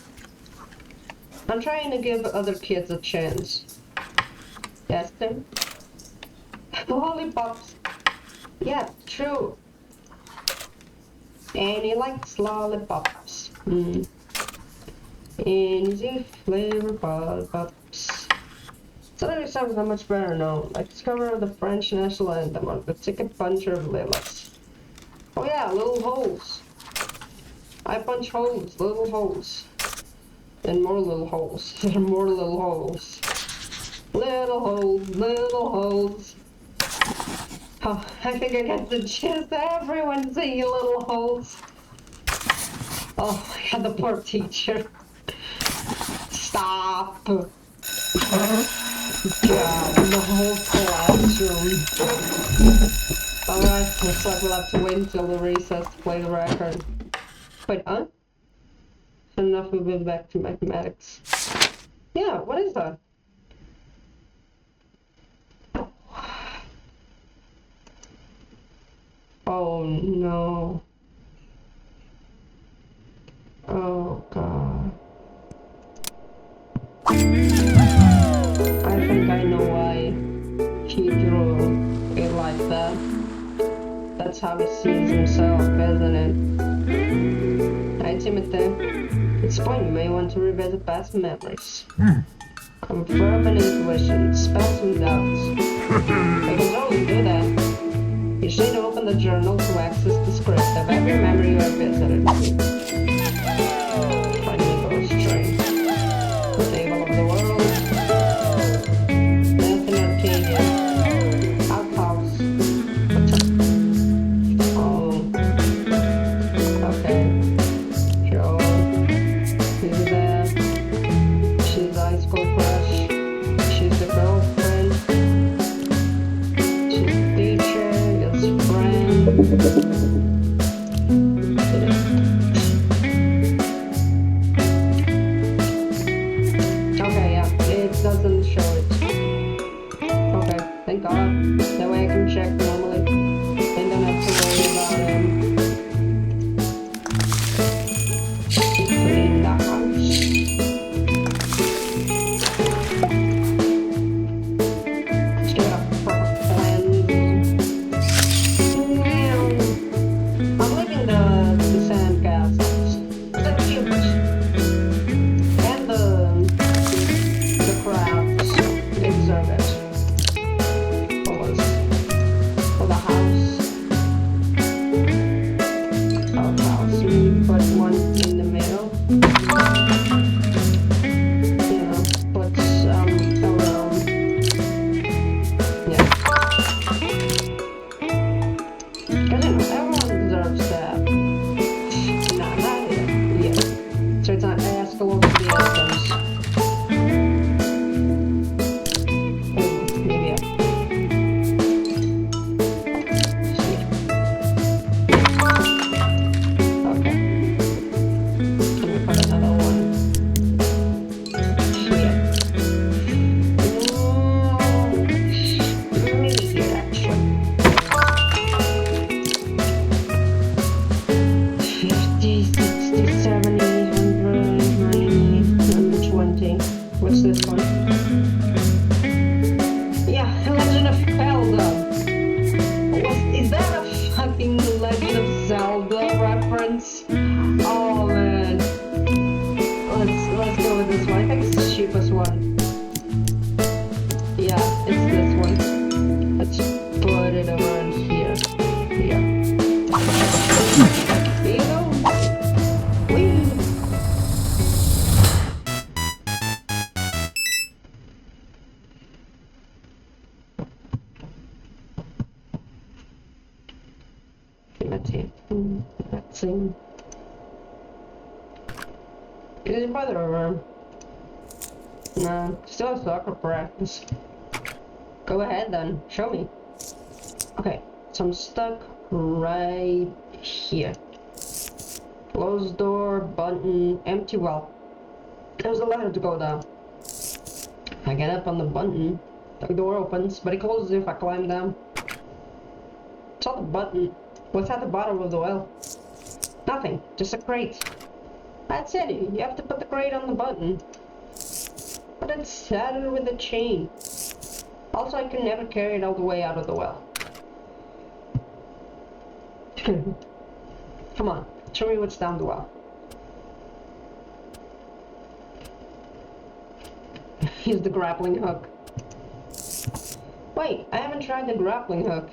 I'm trying to give other kids a chance. Yes, Tim? Lollipops. Yeah, true. And he likes lollipops. Easy flavor lollipops. Some of these songs are much better known, like this cover of the French national anthem on the Ticket Puncher of Lilas. Oh yeah, little holes. I punch holes, little holes. And more little holes. There are more little holes. Little holes, little holes. Oh, I think I got the gist. Everyone's saying little holes. Oh my god, the poor teacher. Stop. God, the whole classroom. Alright, looks like we'll have to wait until the recess to play the record. Wait, huh? Enough, we'll be back to mathematics. Yeah, what is that? Oh no. Oh god. I think I know why he drew it like that. That's how he sees himself, isn't it? Hi, Timothy. At this point, you may want to revisit past memories. Confirm an intuition, spell some doubts. You can totally do that. You should open the journal to access the script of every memory you have visited. Finally goes train. The table of the world. Nathan Arcadia. Outhouse. Oh. Okay. Sure. She's there. She's the high school crush. She's the girlfriend. She's the teacher. His friend. Okay, yeah, it doesn't show it. Okay, thank God. That way I can check normally and don't have to worry about cleaning the house. Let's give it a proper cleanse. I'm leaving the sandcastles. The cubes. And the crowds deserve it. For the house. Our house. We put one in the middle. You know, put around. Yeah. Because you know, everyone deserves that. Not here. Yeah. So it's not asking for the essence. Maybe okay. Can we put another one here? Maybe here actually. 50, 60, 70, 100, 90, 120. What's this one? Yeah, Legend of Zelda. Is that a fucking Legend of Zelda reference? Oh man. Let's go with this one. I think it's the cheapest one. Yeah, it's this one. Let's put it around here. Here. There you go. Whee! Let's see. Is your brother around? No, still have soccer practice. Go ahead then, show me. Okay, so So I'm stuck right here. Closed door, button, empty well. There's a ladder to go down. I get up on the button, the door opens, but it closes if I climb down. It's on the button. What's at the bottom of the well? Nothing, just a crate. That's it, you have to put the crate on the button. But it's saddled with a chain. Also, I can never carry it all the way out of the well. Come on, show me what's down the well. Use the grappling hook. Wait, I haven't tried the grappling hook.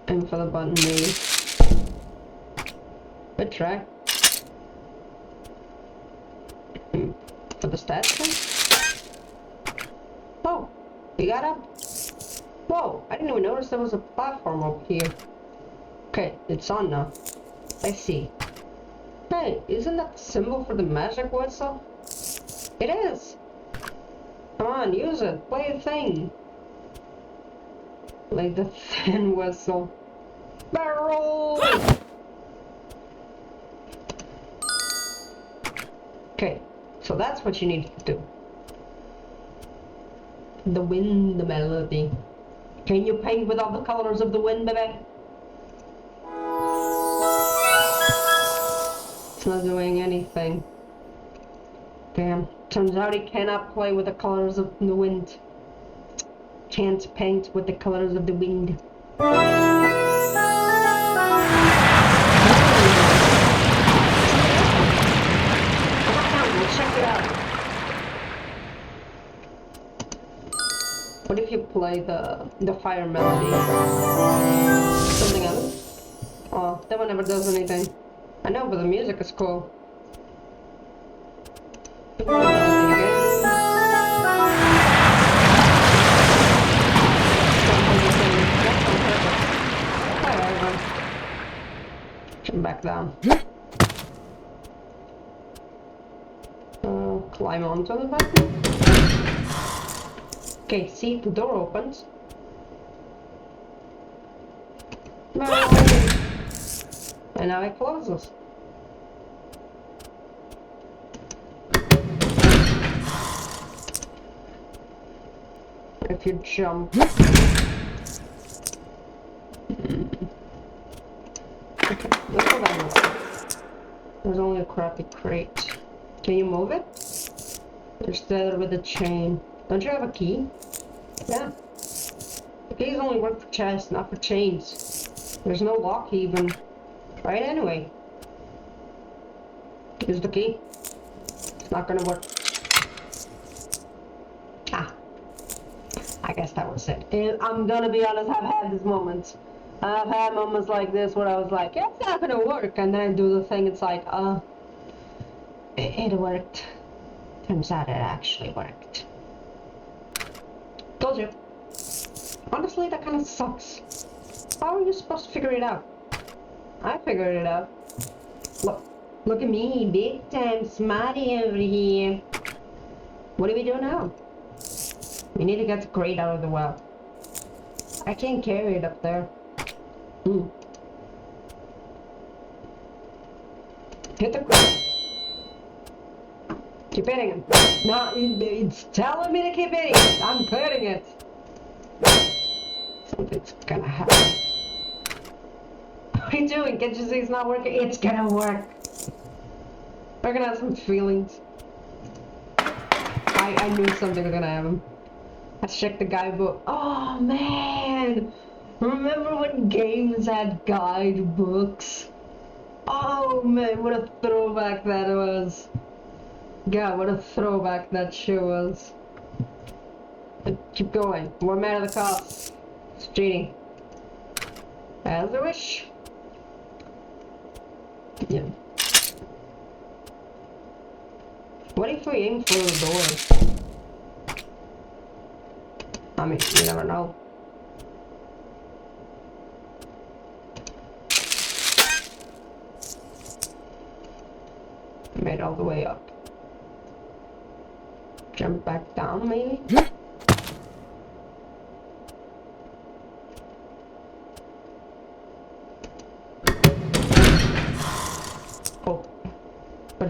And for the button, maybe. Good try. For the stats thing? Oh, you got up? Whoa, I didn't even notice there was a platform up here. Okay, it's on now. I see. Hey, isn't that the symbol for the magic whistle? It is! Come on, use it. Play a thing. Play the thin whistle. Barrel! Okay, so that's what you need to do. The wind, the melody. Can you paint with all the colors of the wind, baby? It's not doing anything. Damn. Turns out he cannot play with the colors of the wind. Can't paint with the colors of the wind. Check it out. What if you play the fire melody? Something else? Oh, that one never does anything. I know, but the music is cool. Come back down. Climb onto the button. Okay, see, the door opens. And now it closes. If you jump. Okay, let's go down. There's only a crappy crate. Can you move it? There's there with a chain. Don't you have a key? Yeah. The keys only work for chests, not for chains. There's no lock even. Right, anyway. Use the key. It's not gonna work. Ah. I guess that was it. And I'm gonna be honest, I've had these moments. I've had moments like this where I was like, yeah, it's not gonna work. And then I do the thing, it's like, it worked. Turns out it actually worked. Told you. Honestly, that kind of sucks. How are you supposed to figure it out? I figured it out. Look at me, big time smarty over here. What do we do now? We need to get the crate out of the well. I can't carry it up there. Hit the crate. Keep hitting him. No, it's telling me to keep hitting it. I'm clearing it. Something's gonna happen. What are you doing? Can't you see it's not working? It's gonna work. We're gonna have some feelings. I knew something was gonna happen. Let's check the guidebook. Oh man! Remember when games had guidebooks? Oh man, what a throwback that was. God, what a throwback that shit was. But keep going. More man of the cops. It's cheating. As I wish. Yeah. What if we aim for the door? I mean, you never know. Made all the way up. Jump back down, maybe?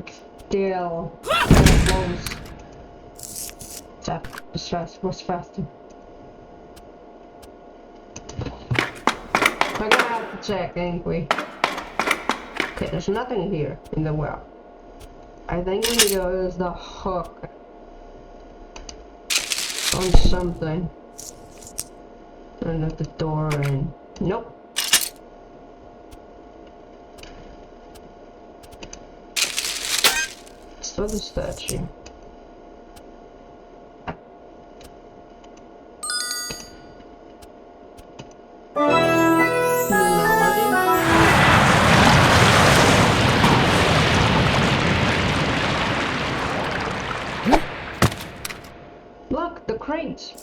but still close. That was faster. We're gonna have to check, ain't we? Okay, there's nothing here in the well. I think we need to use the hook on something. And let the door in. Nope. Still the statue. Look, the crate.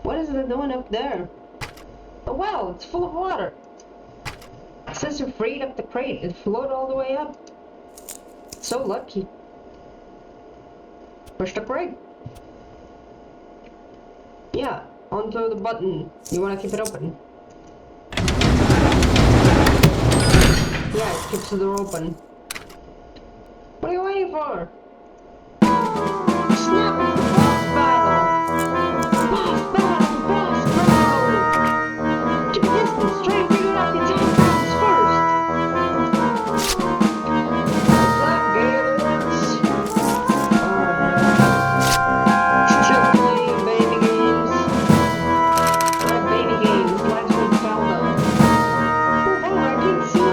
What is it doing up there? Oh well, it's full of water. Since you freed up the crate, it floated all the way up. So lucky. Push the crate. Yeah, onto the button. You wanna keep it open? Yeah, it keeps the door open. What are you waiting for? Snap! Boss battle! Boss battle! Boss battle! Keep a distance, try to figure out the attack patterns first! What's up, Gators? Still playing baby games? What baby games? Let's go Zelda. Oh, I can't see!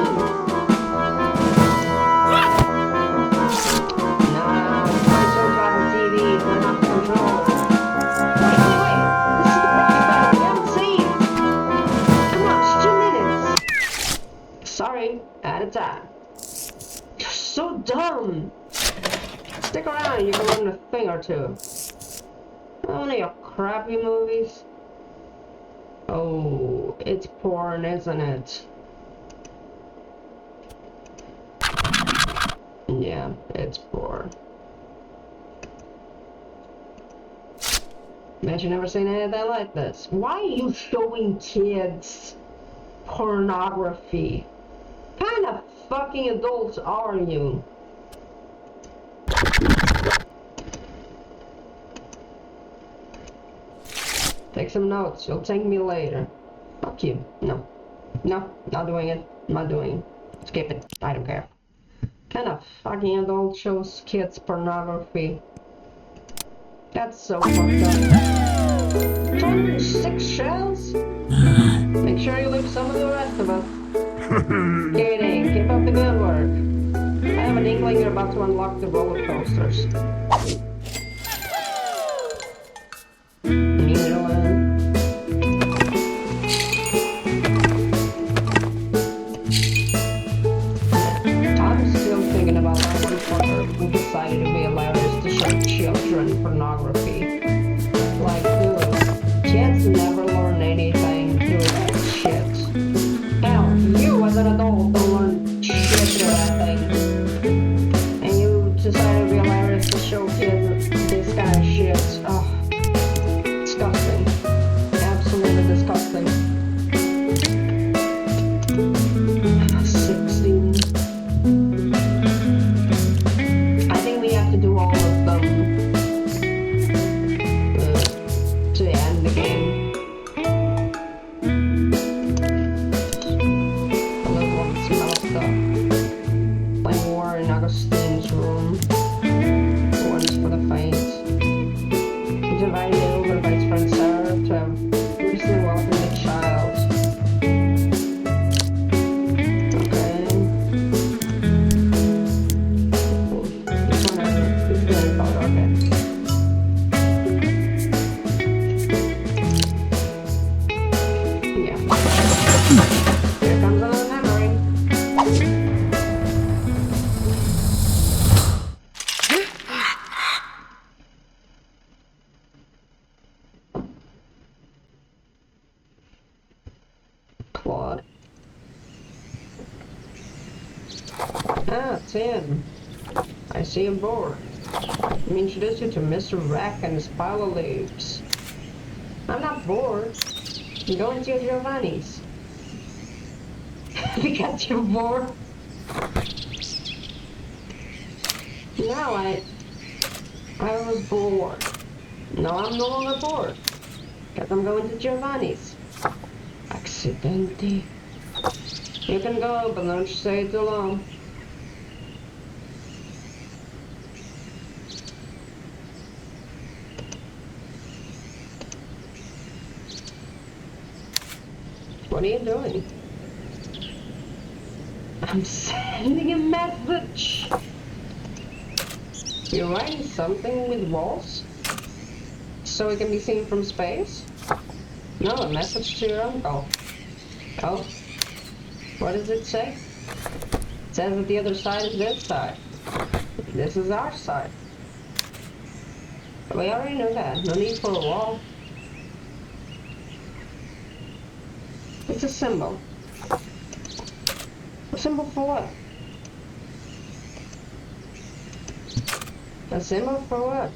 Nah, my son's on TV, they're not controlled. Wait! This is the boss battle, we haven't saved! Come on, it's 2 minutes! Sorry, out of time. You're so dumb! Stick around, you can learn a thing or two. Only your crappy movies? Oh, it's porn, isn't it? Yeah, it's porn. Bet you never seen anything like this. Why are you showing kids pornography? What kind of fucking adults are you? Take some notes, you'll thank me later. Fuck you. No. No, not doing it. Not doing it. Skip it. I don't care. Kind of fucking adult shows kids pornography. That's so fucked up. 206 shells? Make sure you leave some of the rest of us. Kidding, keep up the good work. I have an inkling you're about to unlock the roller coasters. I'm still thinking about that motherfucker who decided to be hilarious to show children pornography. Like, dude, kids never learn anything through that shit. Hell, you as an adult don't learn shit through that thing. And you decided to be hilarious to show kids this kind of shit. Ugh. Disgusting. Absolutely disgusting. 16. I think we have to do all of them to end the game. A little one smells stuff. Playing War in Augustine's room. One's for the faint. He's invited over by his friend Sarah to have recently welcomed a child. Okay. This one is really called, okay. Yeah. Here comes another memory. Claude. Ah, Tim. I see him bored. Let me introduce you to Mr. Rack and his pile of leaves. I'm not bored. I'm going to Giovanni's. Because you're bored? Now I was bored. No, I'm no longer bored. Because I'm going to Giovanni's. Accidenti. You can go, but don't stay too long. What are you doing? I'm sending a message. You're writing something with walls? So it can be seen from space? No, a message to your uncle. Oh, what does it say? It says that the other side is this side. This is our side. We already know that. No need for a wall. It's a symbol. A symbol for what? A symbol for what?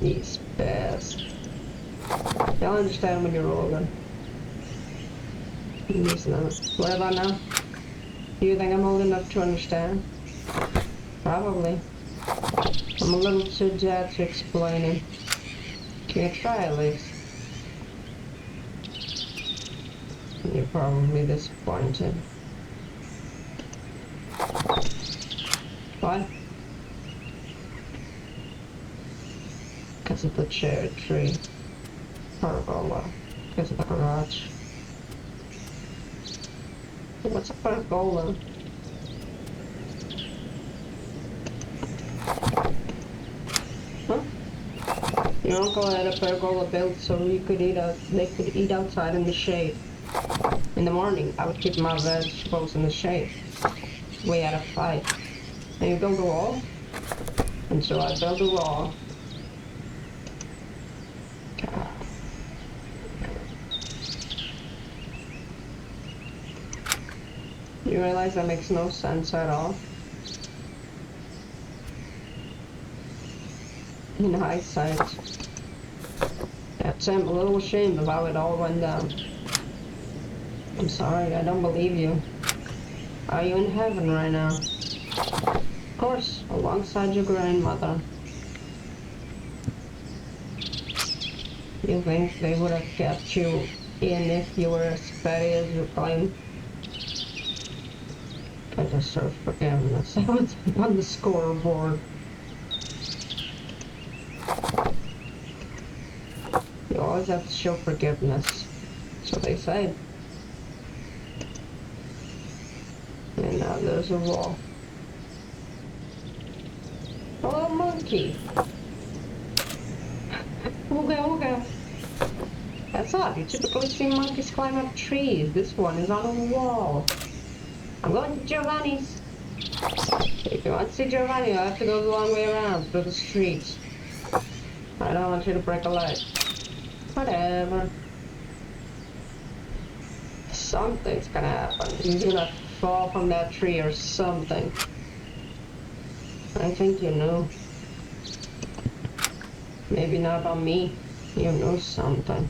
These bears. They'll understand when you're older. What about now? Do you think I'm old enough to understand? Probably. I'm a little too dead to explain it. Can you try at least? You're probably disappointed. What? Because of the cherry tree. Pergola. Because of the garage. What's a pergola? Huh? Your uncle had a pergola built so they could eat outside in the shade. In the morning, I would keep my vegetables in the shade. We had a fight. And you build a wall? And so I built a wall. You realize that makes no sense at all? In hindsight. I'm a little ashamed of how it all went down. I'm sorry, I don't believe you. Are you in heaven right now? Of course, alongside your grandmother. You think they would have kept you in if you were as petty as you claim? I deserve forgiveness. I was on the scoreboard. You always have to show forgiveness. So they say. And now there's a wall. Hello, monkey. Ooga ooga. That's odd. You typically see monkeys climb up trees. This one is on a wall. I'm going to Giovanni's. If you want to see Giovanni, you'll have to go the long way around through the streets. I don't want you to break a leg. Whatever. Something's gonna happen. He's gonna fall from that tree or something. I think you know. Maybe not about me. You know something.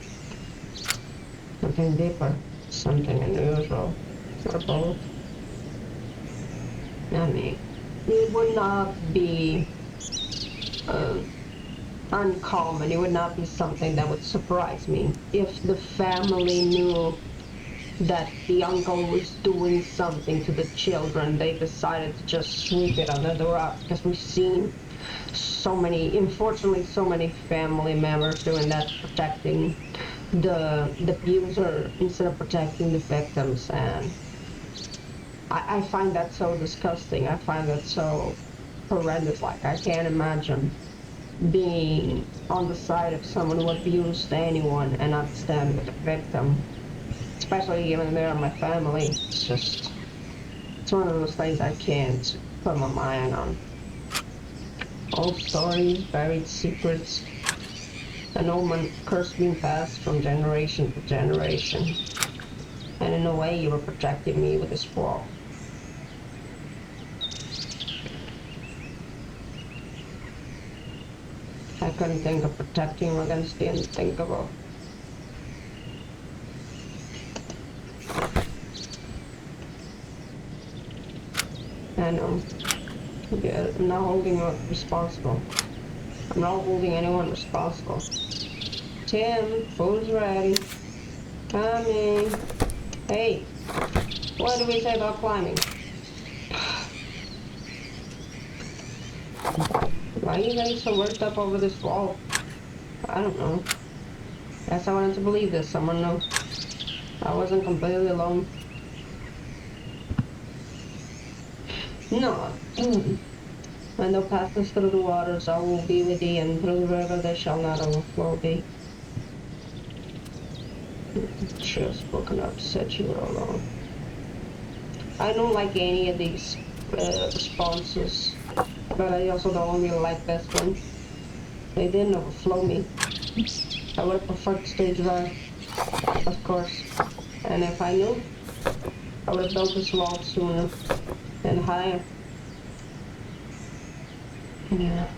Something deeper. Something unusual. Or both. I mean, it would not be uncommon. It would not be something that would surprise me if the family knew that the uncle was doing something to the children. They decided to just sweep it under the rug, because we've seen so many, unfortunately, so many family members doing that, protecting the abuser instead of protecting the victims. And I find that so disgusting. I find that so horrendous. Like, I can't imagine being on the side of someone who abused anyone and not stand with the victim. Especially given they're my family. It's one of those things I can't put my mind on. Old stories, buried secrets, an old curse being passed from generation to generation. And in a way, you were protecting me with this wall. I couldn't think of protecting you against the unthinkable. I know. Yeah, I'm not holding you responsible. I'm not holding anyone responsible. Tim, food's ready. Tommy. Hey, what do we say about climbing? Why are you getting so worked up over this wall? I don't know. Guess I wanted to believe this. Someone knew. I wasn't completely alone. No. When thou passest through the waters, I will be with thee, and through the river they shall not overflow thee. Should have spoken up, said you were alone. I don't like any of these responses, but I also don't really like this one. They didn't overflow me. I would have preferred to stay dry, of course. And if I knew, I would have built this wall sooner and higher. Yeah.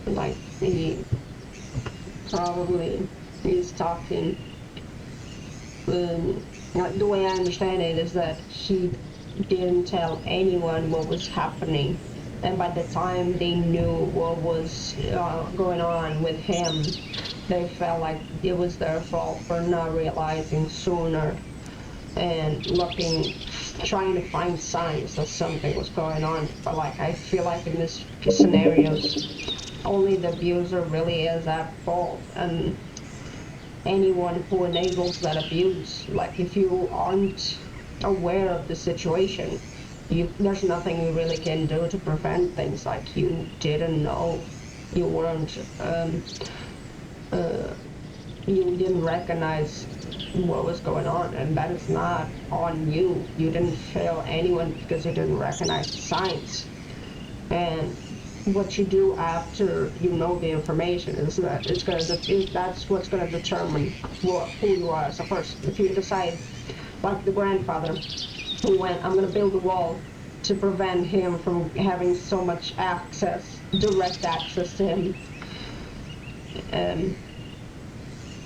Like, he probably is talking. Like, the way I understand it is that he didn't tell anyone what was happening. And by the time they knew what was going on with him, they felt like it was their fault for not realizing sooner and trying to find signs that something was going on. But like, I feel like in this scenarios, only the abuser really is at fault, and anyone who enables that abuse, like if you aren't aware of the situation, there's nothing you really can do to prevent things. Like, you didn't know, you weren't you didn't recognize what was going on, and that is not on you. You didn't fail anyone because you didn't recognize the signs. And what you do after you know the information is that that's what's going to determine who you are as a person. If you decide, like the grandfather who went, I'm going to build a wall to prevent him from having so much access, direct access to him.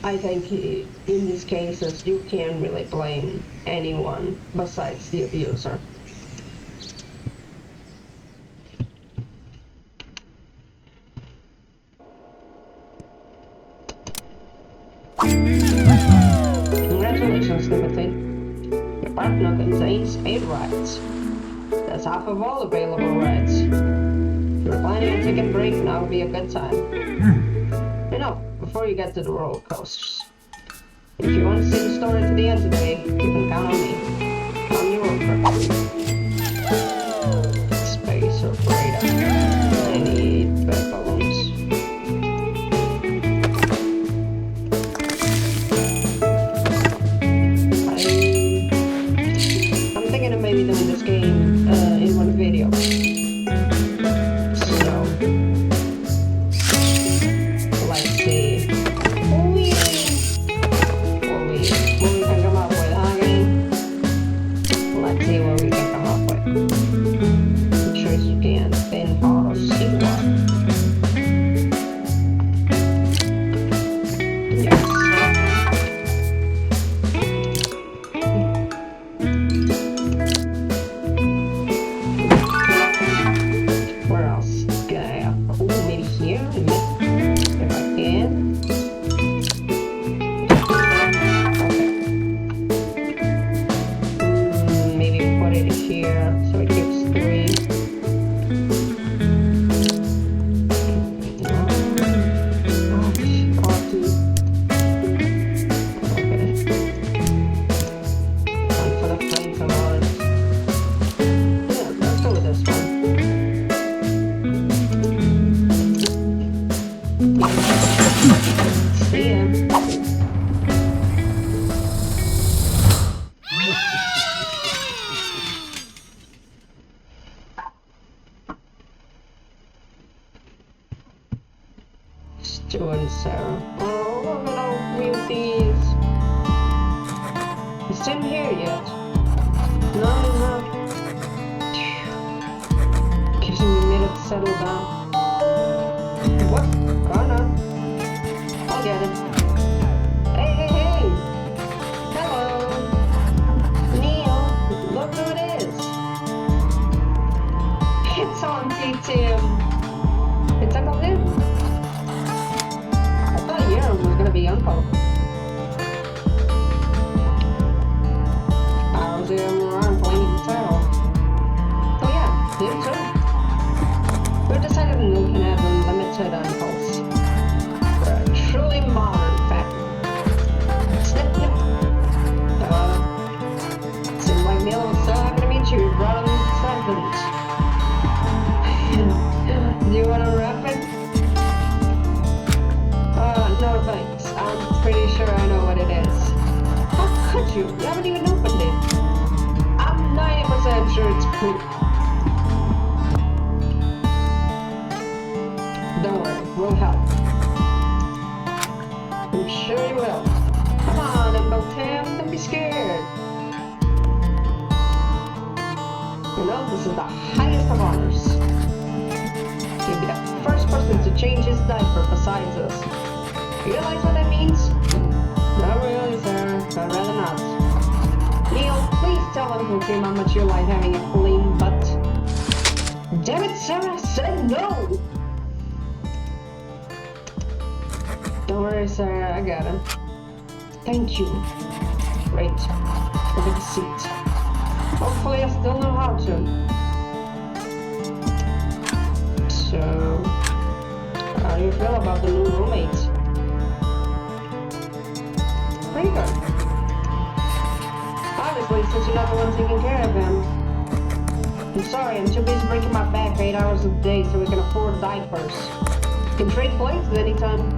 I think in these cases you can't really blame anyone besides the abuser. Congratulations, Timothy. Your partner contains 8 rides. That's half of all available rides. If you're planning on taking a break, now would be a good time. You know, before you get to the roller coasters, if you want to see the story to the end today, you can count on me. I'm your road trip. Space operator. I need bed balloons. I'm thinking of maybe doing this game in one video. So, let's see. What we can come up with, huh, gang? Let's see what we can come up with. I'm sure you can. Then auto sequel. Yes. Where else can I have? Oh, maybe here? If I can. Okay. Maybe put it here so it gives 3. Okay. One for the flames of ours. Yeah, let's go with this one. See ya. Stu and Sarah. Oh, look at all real thieves. He's still here yet. No, he's not. Gives him a minute to settle down. What? Oh no. I'll get it. Hey, hey, hey! Hello! Neil, look who it you? You haven't even opened it. I'm 90% sure it's poop. Don't worry, we'll help. I'm sure you will. Come on, Uncle Tim, don't be scared. You know, this is the highest of honors. You'll be the first person to change his diaper besides us. You realize what that means? Not really, sir. I'd rather not. Neil, please tell Uncle Tim how much you like having a clean butt. Damn it, Sarah said no! Don't worry, Sarah, I got him. Thank you. Great. Look at the seat. Hopefully I still know how to. So, how do you feel about the new roommate? Pretty good. Obviously, since you're not the one taking care of him. I'm sorry, I'm too busy breaking my back 8 hours a day so we can afford diapers. You can trade places anytime.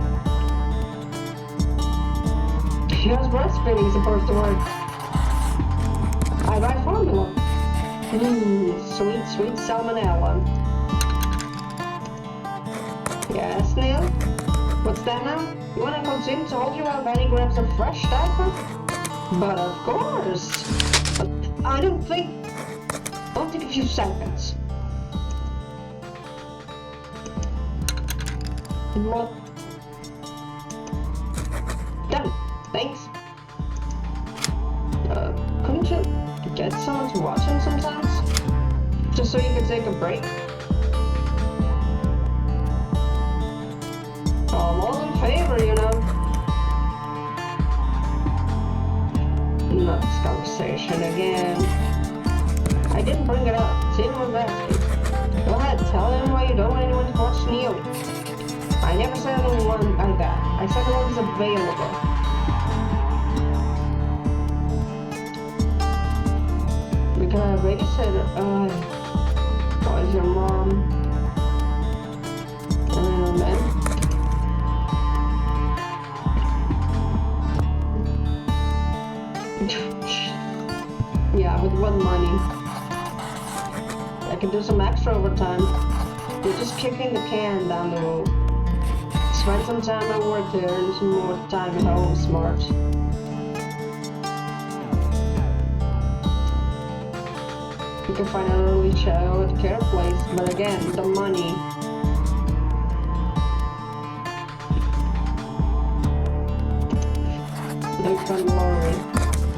How's breastfeeding supposed to work? I buy formula. Sweet, sweet salmonella. Yes, Neil? What's that now? You want Uncle Tim to hold you while Benny grabs a fresh diaper? But of course. I don't think... I'll take a few seconds. What? Done. Thanks. Couldn't you get someone to watch him sometimes? Just so you could take a break? I'm all in favor, you know. Not this conversation again. I didn't bring it up. Tim was asking. Go ahead, tell him why you don't want anyone to watch Neil. I never said anyone like that. I said the one's available. Because I babysitter. Why is your mom? I don't know, man. Yeah, with what money? I can do some extra overtime. You're just kicking the can down the road. Spend some time at work to earn some more time at home, smart. You can find an early child care place, but again, the money. Don't worry.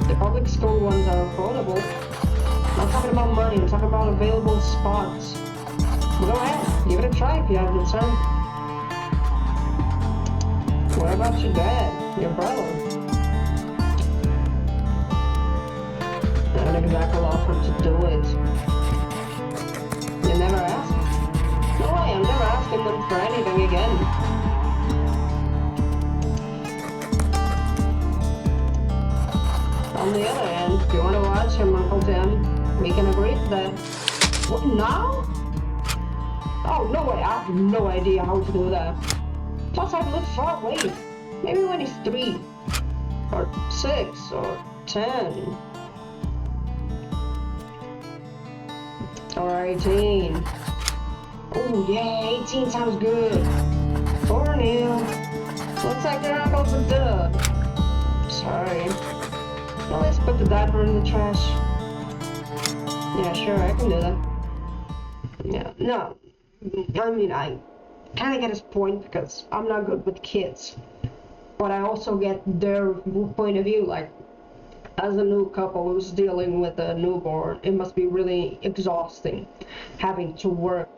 The public school ones are affordable. I'm not talking about money, I'm talking about available spots. Go ahead, give it a try if you have the time. What about your dad, your brother? Not exactly offered to do it. You never asked? No way, I'm never asking them for anything again. On the other hand, if you want to watch him, Uncle Tim, we can agree to that. What, now? Oh, no way, I have no idea how to do that. Plus, I live far away. Maybe when he's 3, or 6, or 10. Or 18. Oh, yeah, 18 sounds good. Poor Neil. Looks like your uncle's a dub. Sorry. Well, let's put the diaper in the trash. Yeah, sure, I can do that. Yeah, no. I mean, I kind of get his point because I'm not good with kids. But I also get their point of view, like, as a new couple who's dealing with a newborn, it must be really exhausting having to work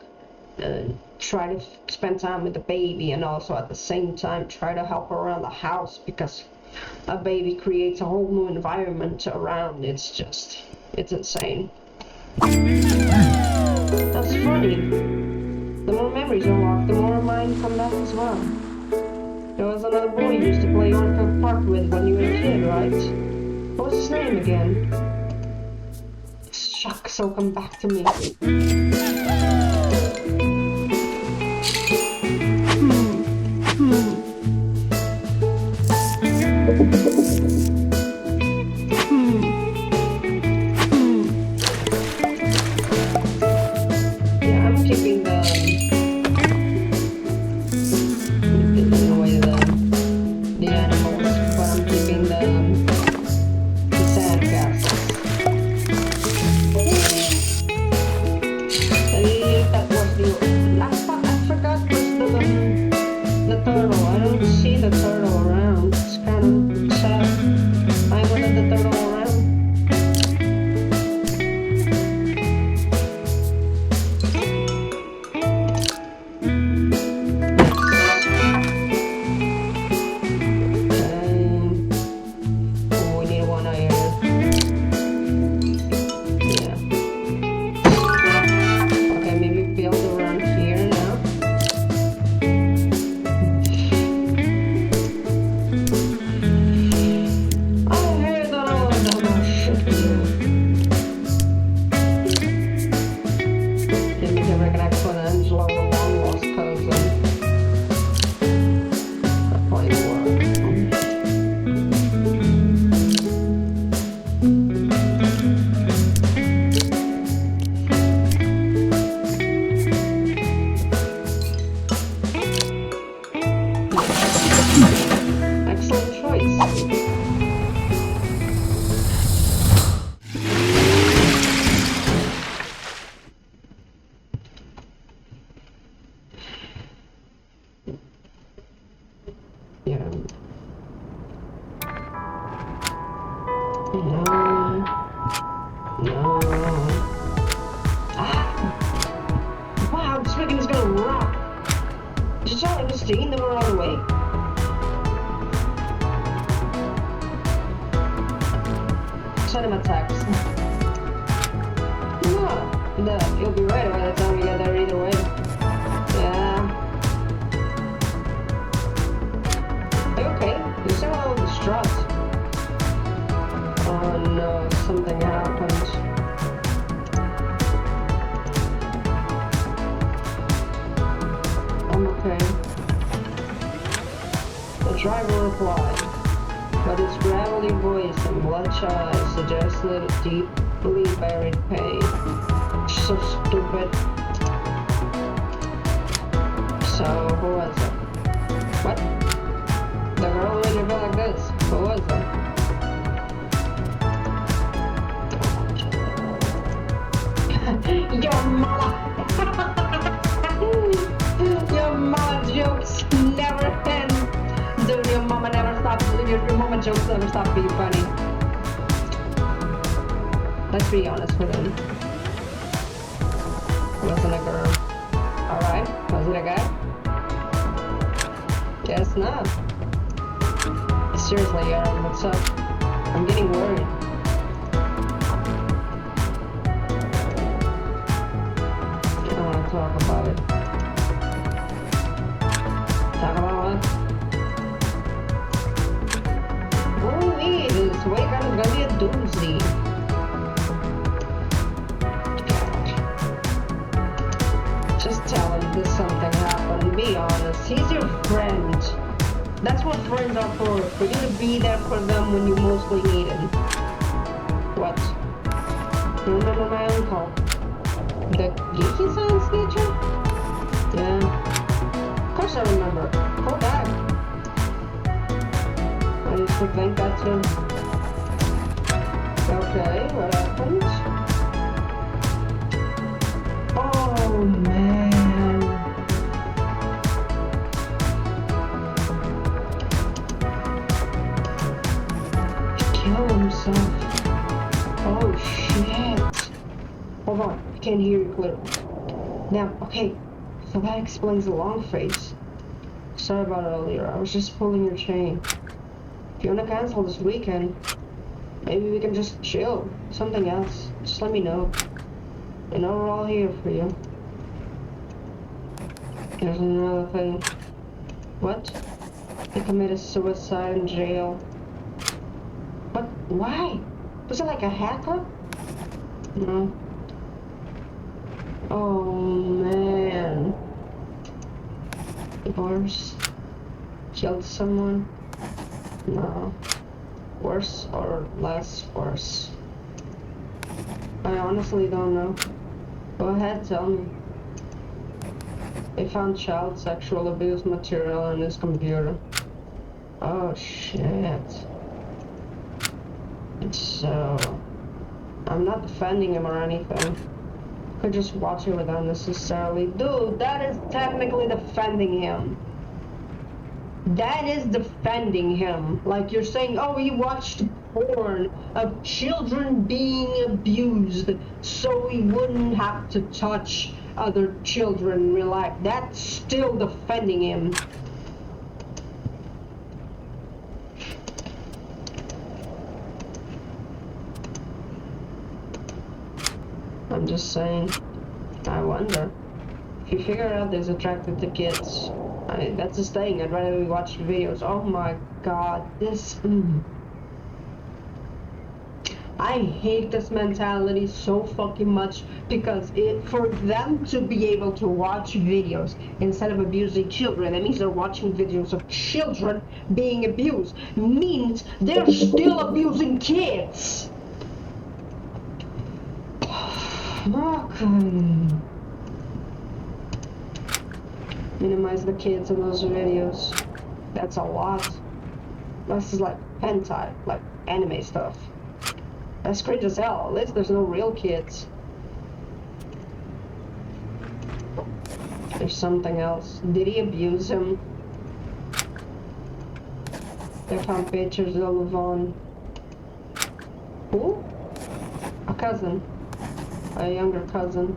and try to spend time with the baby and also at the same time try to help around the house because a baby creates a whole new environment around. It's insane. That's funny. The more memories unlock, the more mine come back as well. There was another boy you used to play Orca Park with when you were a kid, right? What was his name again? Shucks, he'll come back to me. No. No. Ah! Wow, this freaking is gonna rock! Did you tell him to stay in the all the way? Send him a text. No, you'll be ready by the time we get there either way. Yeah. Are you okay? You sound a little distraught. Oh no, something happened. I'm okay. The driver replied, but his gravelly voice and bloodshot eyes suggested a deeply buried pain. So stupid. So, who was it? What? The girl made you feel like this. Who was it? Your mama! Your mama jokes never end. Dude, your mama never stops. Your mama jokes never stop being funny. Let's be honest with him. Wasn't a girl. Alright, was it a guy? Guess not. Seriously, what's up? I'm getting worried. I don't want to talk about it. Talk about what? Holy, this weekend is gonna be a doozy. Just tell him this something happened. Be honest. He's your friend. That's what friends are for you to be there for them when you mostly need them. What? You remember my uncle? The geeky science teacher? Yeah. Of course I remember. Cool guy. I used to think that too. Okay, what happened? Oh man. Kill himself. Oh shit. Hold on, I can't hear you clearly. Now, okay, so that explains the long face. Sorry about earlier, I was just pulling your chain. If you wanna cancel this weekend, maybe we can just chill. Something else. Just let me know. You know we're all here for you. There's another thing. What? He committed suicide in jail. But why? Was it like a hacker? No. Oh man. Divorce. Killed someone? No. Worse or less worse? I honestly don't know. Go ahead, tell me. They found child sexual abuse material on his computer. Oh shit. So, I'm not defending him or anything. Could just watch it with unnecessarily. Dude, that is technically defending him. That is defending him. Like you're saying, oh, he watched porn of children being abused so he wouldn't have to touch other children in real life. That's still defending him. I'm just saying, I wonder. If you figure out he's attracted to kids, that's his thing. I'd rather we watch videos. Oh my god, this... I hate this mentality so fucking much because for them to be able to watch videos instead of abusing children, that means they're watching videos of children being abused. Means they're still abusing kids. Okay. Minimize the kids in those videos. That's a lot. This is like hentai, like anime stuff. That's crazy as hell. At least there's no real kids. There's something else. Did he abuse him? They found pictures of Levon. Who? A cousin. A younger cousin.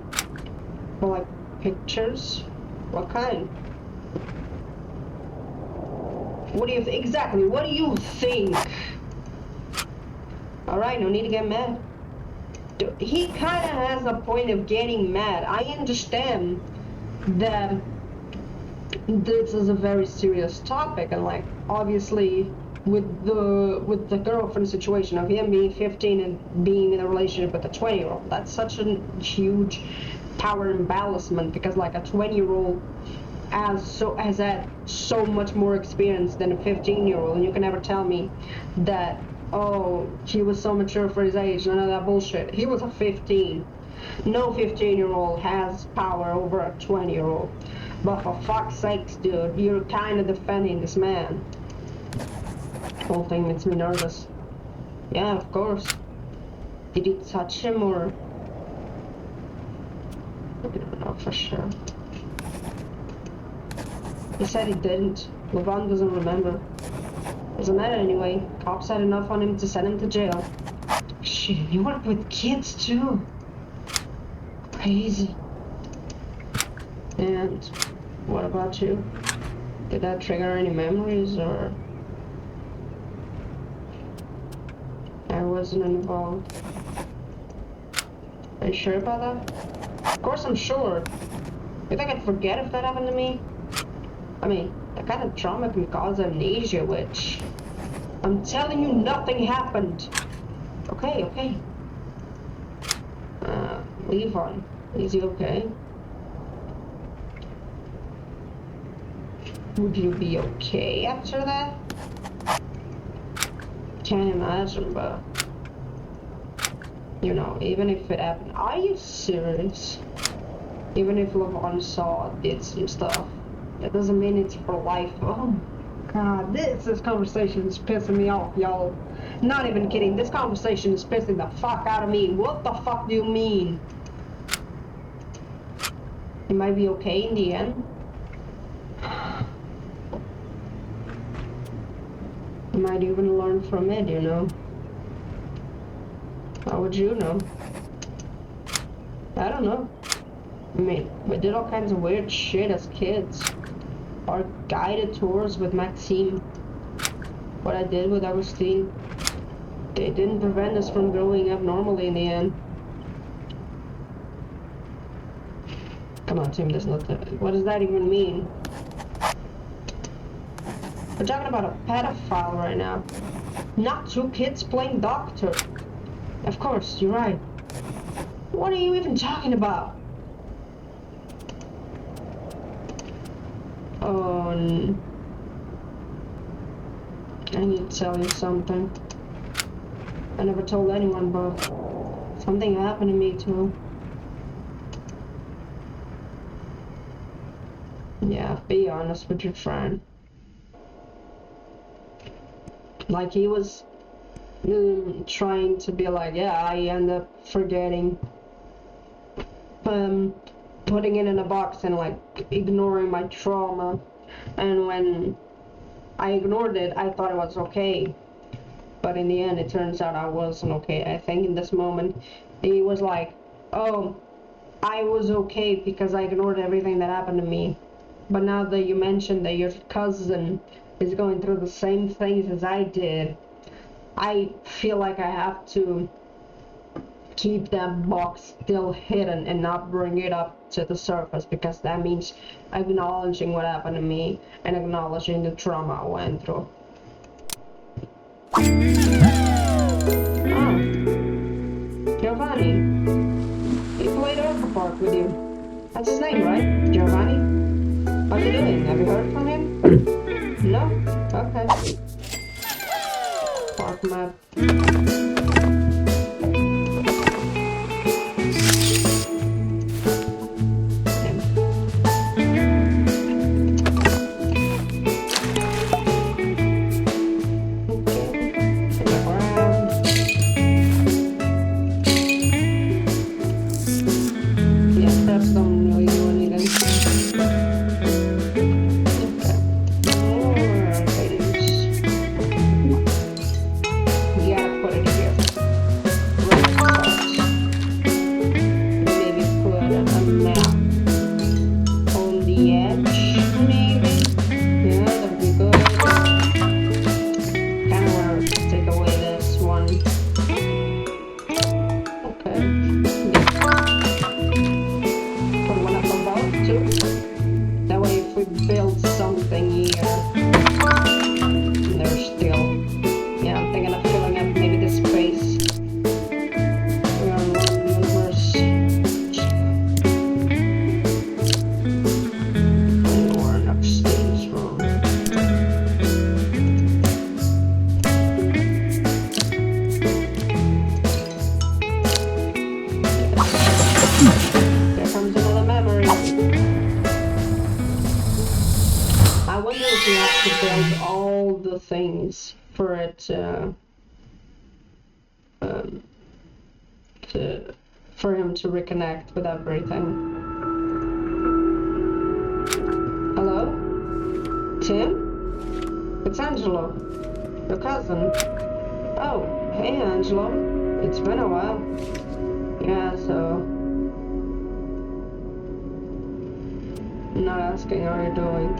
For like pictures? What kind? What do you exactly? What do you think? All right, no need to get mad. He kind of has a point of getting mad. I understand that this is a very serious topic, and like obviously with the girlfriend situation of him being 15 and being in a relationship with a 20-year-old, that's such a huge power imbalancement, because like a 20-year-old has had so much more experience than a 15-year-old, and you can never tell me that, oh, he was so mature for his age, none of that bullshit. He was a 15. No 15-year-old has power over a 20-year-old. But for fuck's sakes, dude, you're kind of defending this man. The whole thing makes me nervous. Yeah, of course. Did he touch him, or... I don't know for sure. He said he didn't. Levon doesn't remember. Doesn't matter anyway. Cops had enough on him to send him to jail. Shit, you work with kids too. Crazy. And what about you? Did that trigger any memories, or... I wasn't involved. Are you sure about that? Of course I'm sure. You think I'd forget if that happened to me? I mean, that kind of trauma can cause amnesia, which... I'm telling you, nothing happened. Okay, okay. Levon, is he okay? Would you be okay after that? Can't imagine, but... You know, even if it happened... Are you serious? Even if Levon saw it, did some stuff, that doesn't mean it's for life. Oh god, this conversation is pissing me off, y'all. Not even kidding, this conversation is pissing the fuck out of me. What the fuck do you mean? He might be okay in the end. You might even learn from it, you know. How would you know? I don't know. I mean, we did all kinds of weird shit as kids. Our guided tours with Maxime. What I did with Agustin. They didn't prevent us from growing up normally in the end. Come on, Tim, that's not that. What does that even mean? We're talking about a pedophile right now. Not two kids playing doctor. Of course, you're right. What are you even talking about? Oh, I need to tell you something. I never told anyone, but something happened to me too. Yeah, be honest with your friend. Like, he was trying to be like, yeah, I end up forgetting, putting it in a box and like ignoring my trauma, and when I ignored it, I thought it was okay, but in the end it turns out I wasn't okay. I think in this moment he was like, oh, I was okay because I ignored everything that happened to me. But now that you mentioned that your cousin is going through the same things as I did, I feel like I have to keep that box still hidden and not bring it up to the surface, because that means acknowledging what happened to me and acknowledging the trauma I went through. Oh, Giovanni. He played Orca Park with you. That's his name, right? Giovanni? How's he doing? Have you heard from him? No? Okay. Park map. fine. Okay. Yeah. Put one up above too. That way if we build something here, and there's still, yeah, I'm thinking of filling up maybe the space. We're on one universe. Or an upstairs room. There comes another memory. I wonder if we have to build all the things for it for him to reconnect with everything. Hello? Tim? It's Angelo, your cousin. Oh, hey Angelo. It's been a while. Yeah, so... I'm not asking how you're doing.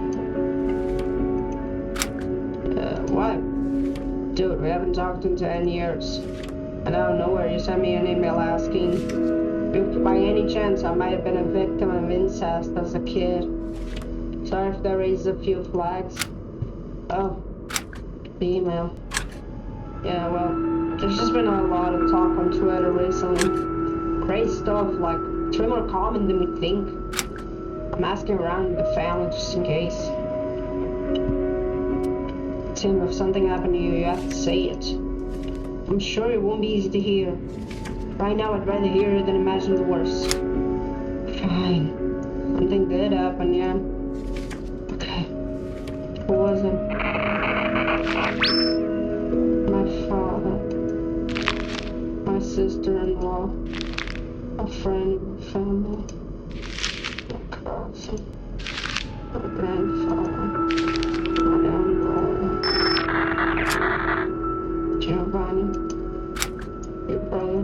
Why? Dude, we haven't talked in 10 years. And out of nowhere, you sent me an email asking if by any chance I might have been a victim of incest as a kid. Sorry if that raised a few flags. Oh, the email. Yeah, well, there's just been a lot of talk on Twitter recently. Great stuff, like, it's way more common than we think. I'm asking around the family just in case. Tim, if something happened to you, you have to say it. I'm sure it won't be easy to hear. Right now, I'd rather hear it than imagine the worst. Fine. Something good happened, yeah. Okay. Who was it? My father. My sister-in-law. A friend of the family. My cousin. My grandfather. My own brother. Giovanni. Your brother.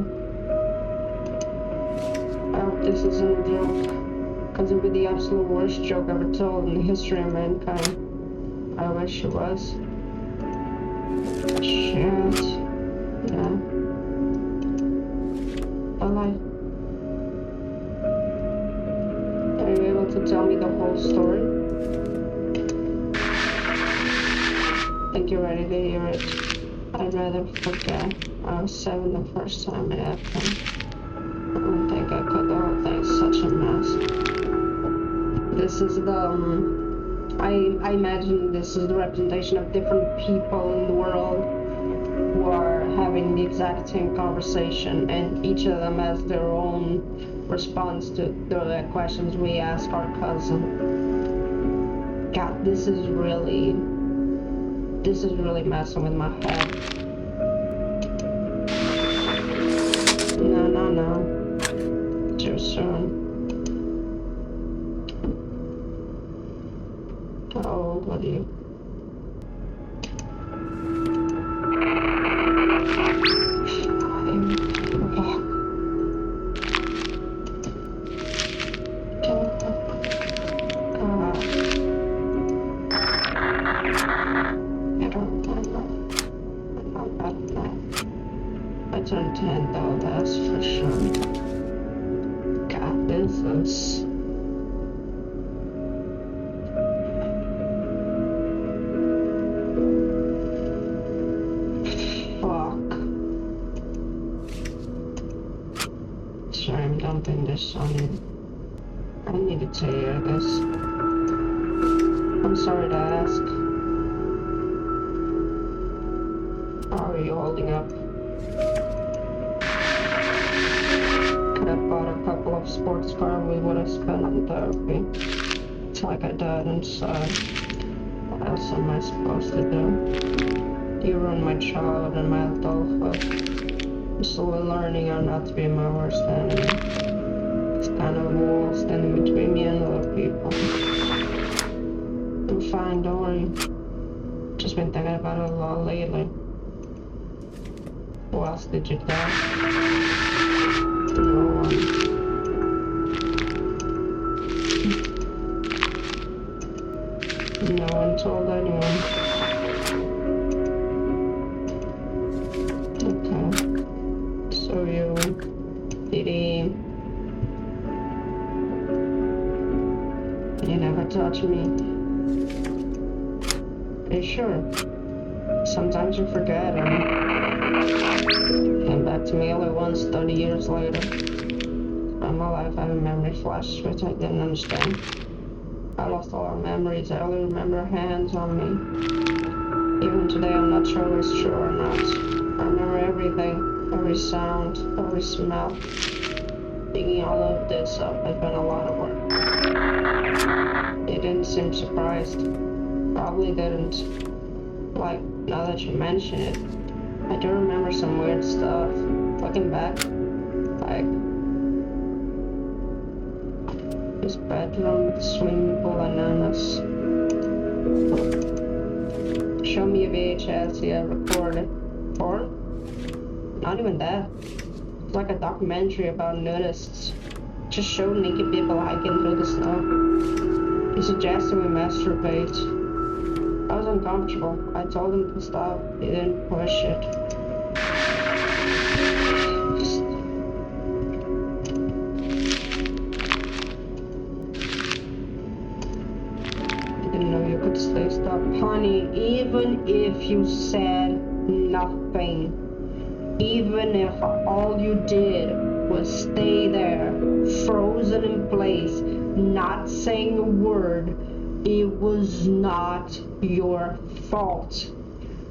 I hope this isn't a joke, because it would be the absolute worst joke ever told in the history of mankind. I wish it was. Shit. Yeah. Well, are you able to tell me the whole story? Think you're ready to hear it? I'd rather forget. I was 7 the first time it happened. I don't think I could. The whole thing's such a mess. This is the, I imagine this is the representation of different people in the world who are having the exact same conversation, and each of them has their own response to the questions we ask our cousin. God, this is really messing with my head. No. Too soon. How old are you? I turned 10 though, that's for sure. God, this is... Fuck. Sorry, I'm dumping this on you. I needed to hear this. I'm sorry to ask. How are you holding up? Could have bought a couple of sports cars with what I spent on therapy. It's like I died inside. What else am I supposed to do? You ruined my childhood and my adulthood. I'm slowly learning how not to be my worst enemy. It's kind of a wall standing between me and other people. I'm fine, don't worry. Just been thinking about it a lot lately. Who else did you tell? No one. No one told anyone. Okay. to me. Are you sure? Sometimes you forget and came back to me only once 30 years later. Throughout my life I had memory flashes which I didn't understand. I lost all our memories. I only remember hands on me. Even today I'm not sure it's true or not. I remember everything, every sound, every smell. Digging all of this up has been a lot of work. They didn't seem surprised. Probably didn't. Like, now that you mention it, I do remember some weird stuff. Looking back, like his bedroom with the swimming pool and nanas. Show me a VHS he had recorded. Or, not even that. It's like a documentary about nudists. Just showed naked people hiking through the snow. He suggested we masturbate. I was uncomfortable. I told him to stop. He didn't push it. I didn't know you could say stop. Honey, even if you said nothing, even if all you did was stay there, frozen in place, not saying a word, it was not your fault.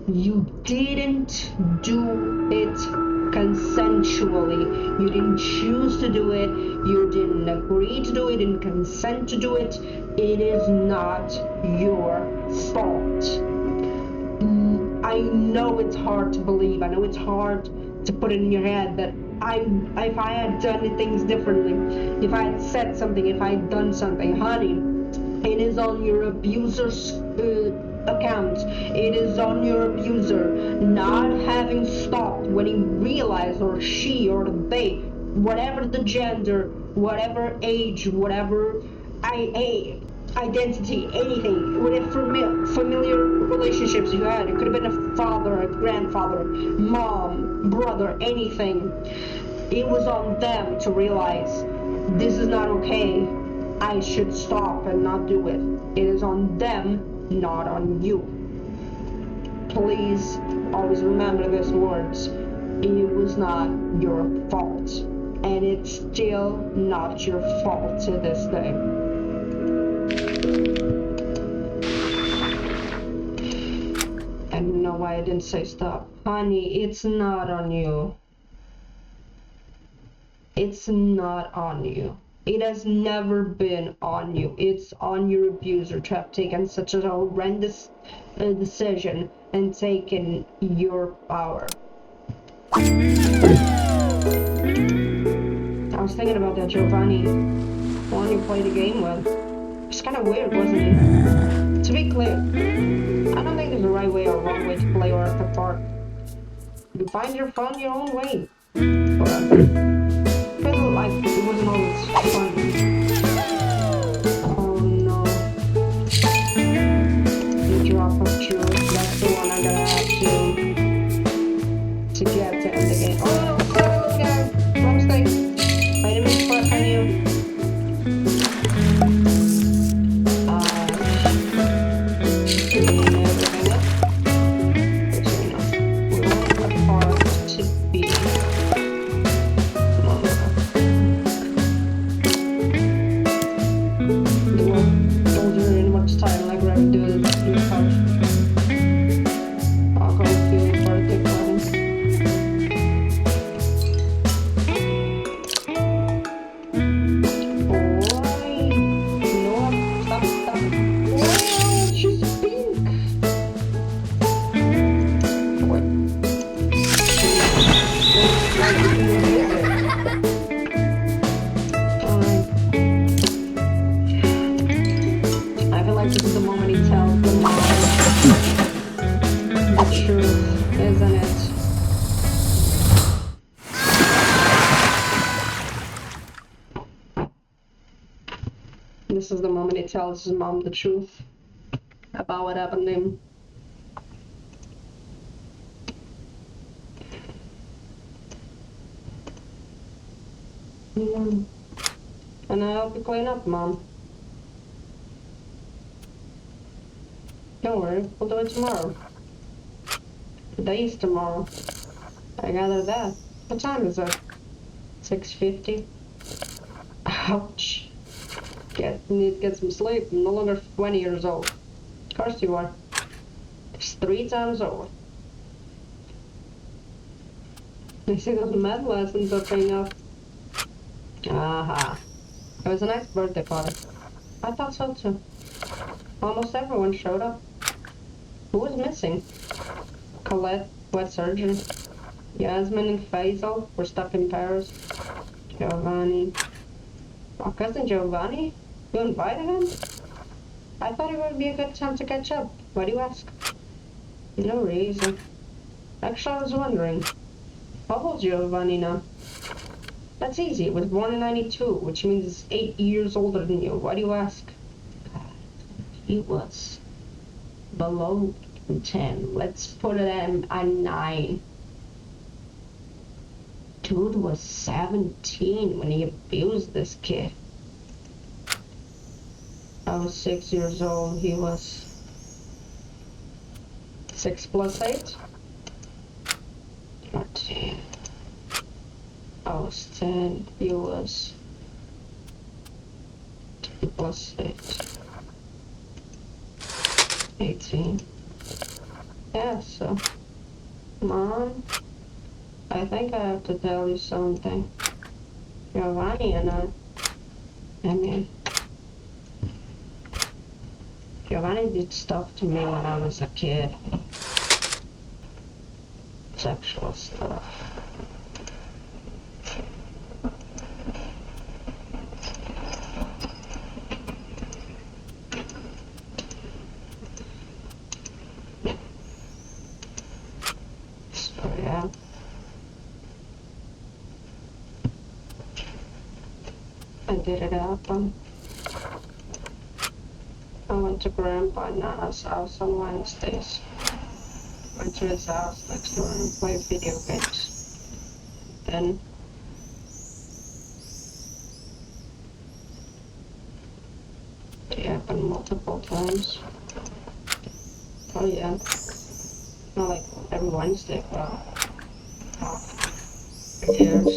You didn't do it consensually. You didn't choose to do it. You didn't agree to do it. You didn't consent to do it. It is not your fault. I know it's hard to believe. I know it's hard to put it in your head that if I had done things differently, if I had said something, if I had done something, honey, it is on your abuser's account. It is on your abuser not having stopped when he realized, or she, or they, whatever the gender, whatever age, whatever identity, anything, whatever familiar relationships you had. It could have been a father, a grandfather, mom, brother, anything. It was on them to realize this is not okay. I should stop and not do it. It is on them, not on you. Please always remember these words. It was not your fault. And it's still not your fault to this day. I don't know why I didn't say stop. Honey, it's not on you. It's not on you. It has never been on you. It's on your abuser to have taken such a horrendous decision and taken your power. I was thinking about that Giovanni, the one you played the game with. It's kind of weird, wasn't it? To be clear, I don't think there's a right way or wrong way to play or act a part. You find your fun your own way. But I feel like it wasn't always fun. Oh no. The drop of truth, that's the one I'm gonna have to get to end the game. Oh no, wrong mistake. Wait a minute before I find you. This is the moment he tells his mom the truth about what happened to him. And I help you clean up, Mom. Don't worry, we'll do it tomorrow. The day is tomorrow. I gather that. What time is it? 6:50. Ouch. Need to get some sleep. I'm no longer 20 years old. Of course you are. It's 3 times over. I see those med lessons are paying off. Aha. It was a nice birthday party. I thought so too. Almost everyone showed up. Who was missing? Colette, wet surgery. Yasmin and Faisal were stuck in Paris. Giovanni. Our cousin Giovanni? You invited him? I thought it would be a good time to catch up. Why do you ask? No reason. Actually, I was wondering. How old's Giovanni now? That's easy. He was born in 92, which means he's 8 years older than you. Why do you ask? He was below 10. Let's put it at 9. Dude was 17 when he abused this kid. I was 6 years old. He was 6 plus 8? 14. I was 10. He was 10 plus 8. 18. Yeah, so. Mom, I think I have to tell you something. Giovanni and I mean, Giovanni did stuff to me when I was a kid. Sexual stuff. So, yeah. I did it happen. I went to Grandpa and Nana's house on Wednesdays. Went to his house next door and played video games. Then it happened multiple times. Oh yeah. Not like every Wednesday, but years.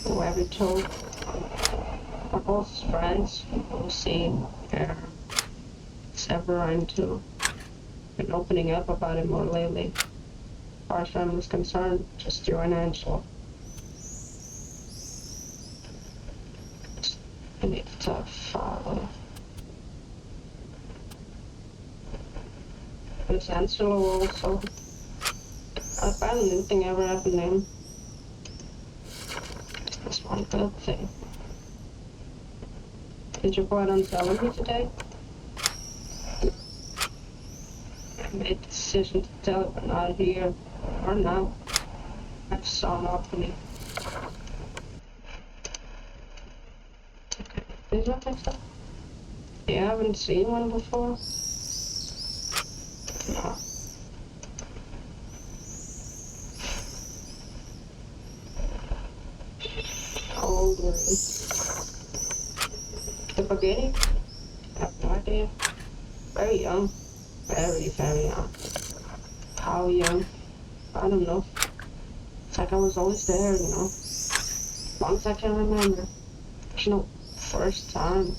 Whoever told my closest friends who see her Severine too. Been opening up about it more lately. As far as I'm concerned, just you and Angela. I need to follow. Is Angela also? Apparently nothing ever happened to him. That's one good thing. Did you go out on telling me today? I made the decision to tell it, but not here or now. I saw an opening. Okay, is that my stuff? You haven't seen one before? No. How old were you? The beginning? I have no idea. Very young. Very, very young. How young? I don't know. It's like I was always there, you know. As long as I can remember. There's no first time.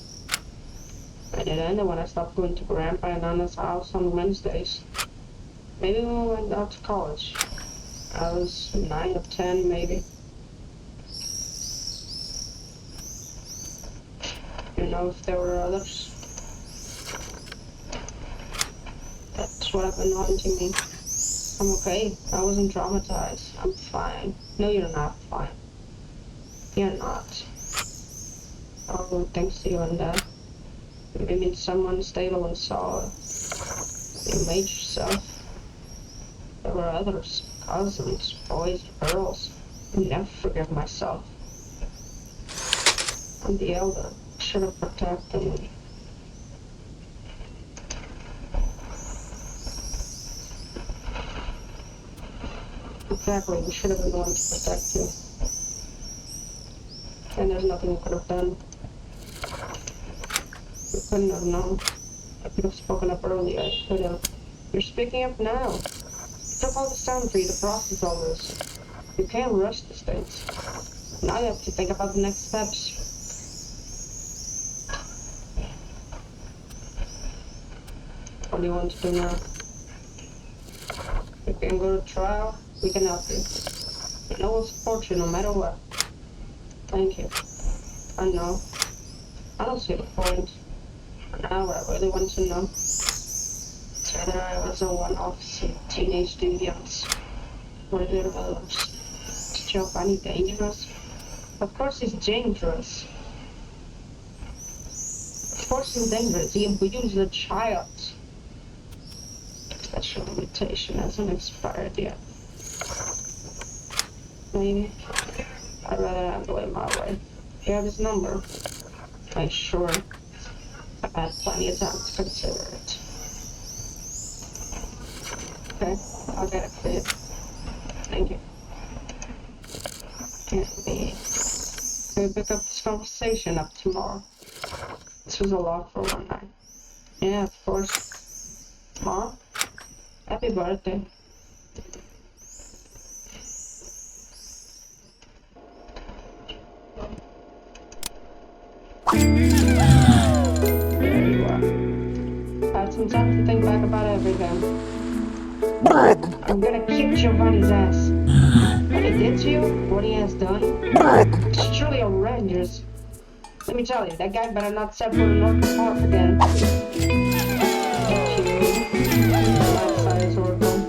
And it ended when I stopped going to Grandpa and Nana's house on Wednesdays. Maybe when we went out to college. I was 9 or 10, maybe. You know if there were others. That's what I've been haunting me. I'm okay. I wasn't traumatized. I'm fine. No, you're not fine. You're not. Oh, thanks to you and Dad. Maybe someone stable and solid. You made yourself. There were others. Cousins, boys, girls. I'll never forgive myself. I'm the elder. Should have protected me. Exactly, we should have been the one to protect you. And there's nothing we could have done. couldn't have known. I could have spoken up earlier. I could have. You're speaking up now. It took all this time for you to process all this. You can't rush these things. Now you have to think about the next steps. What do you want to do now? We can go to trial. We can help you. And I will support you no matter what. Thank you. I know. I don't see the point. Now I really want to know whether I was a one-off teenage deviant. Whether it was Giovanni dangerous? Of course he's dangerous. Of course he's dangerous. He abused a child. Special limitation hasn't expired yet. Maybe. I'd rather handle it my way. You have his number? I'm sure. I've had plenty of time to consider it. Okay, I'll get it for you. Thank you. We'll pick up this conversation up tomorrow. This was a lot for one night. Yeah, of course. Mom, happy birthday. There you are. I had some time to think back about everything. I'm gonna kick Giovanni's ass. What he did to you, what he has done, it's truly outrageous. Let me tell you, that guy better not step foot in Orchid Park again. Life-size Oracle.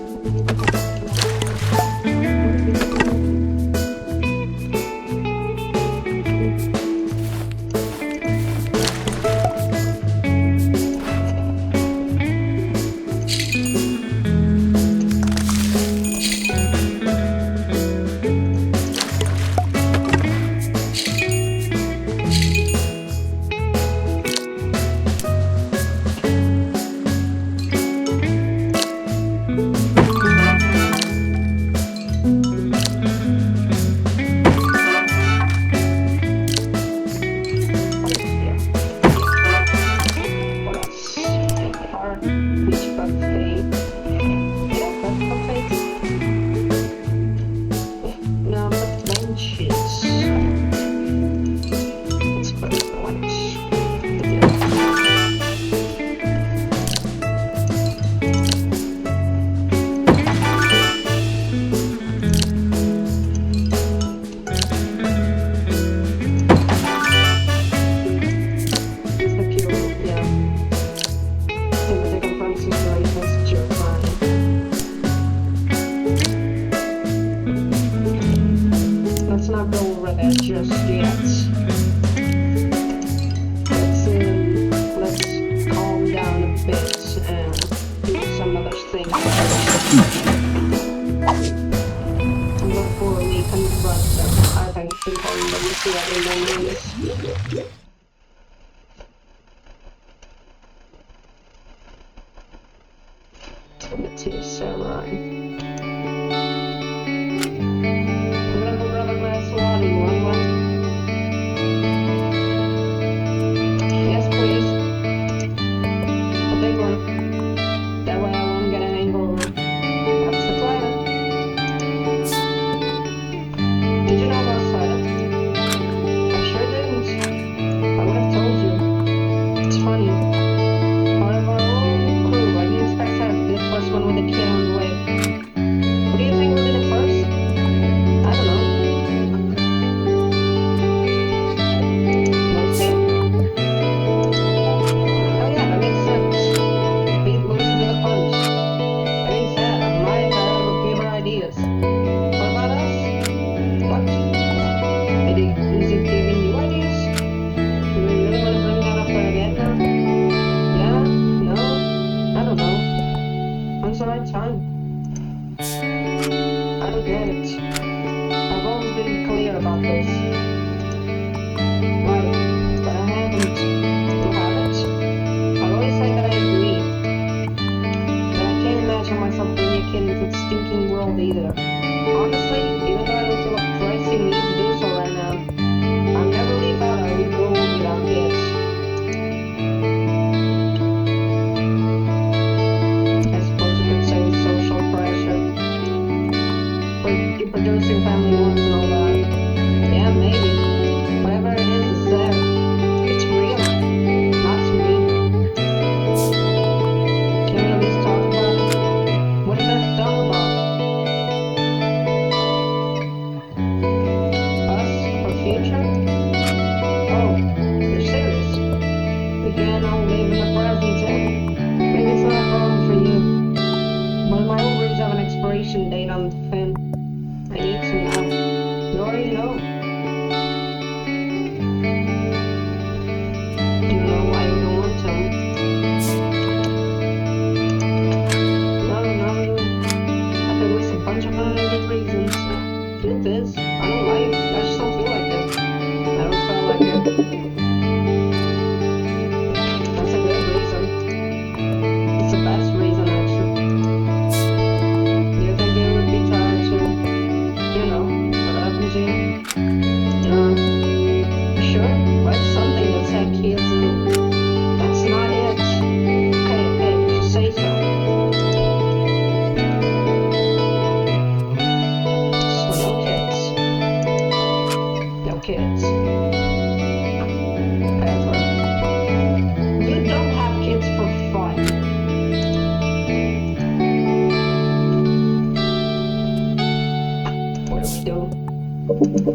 Could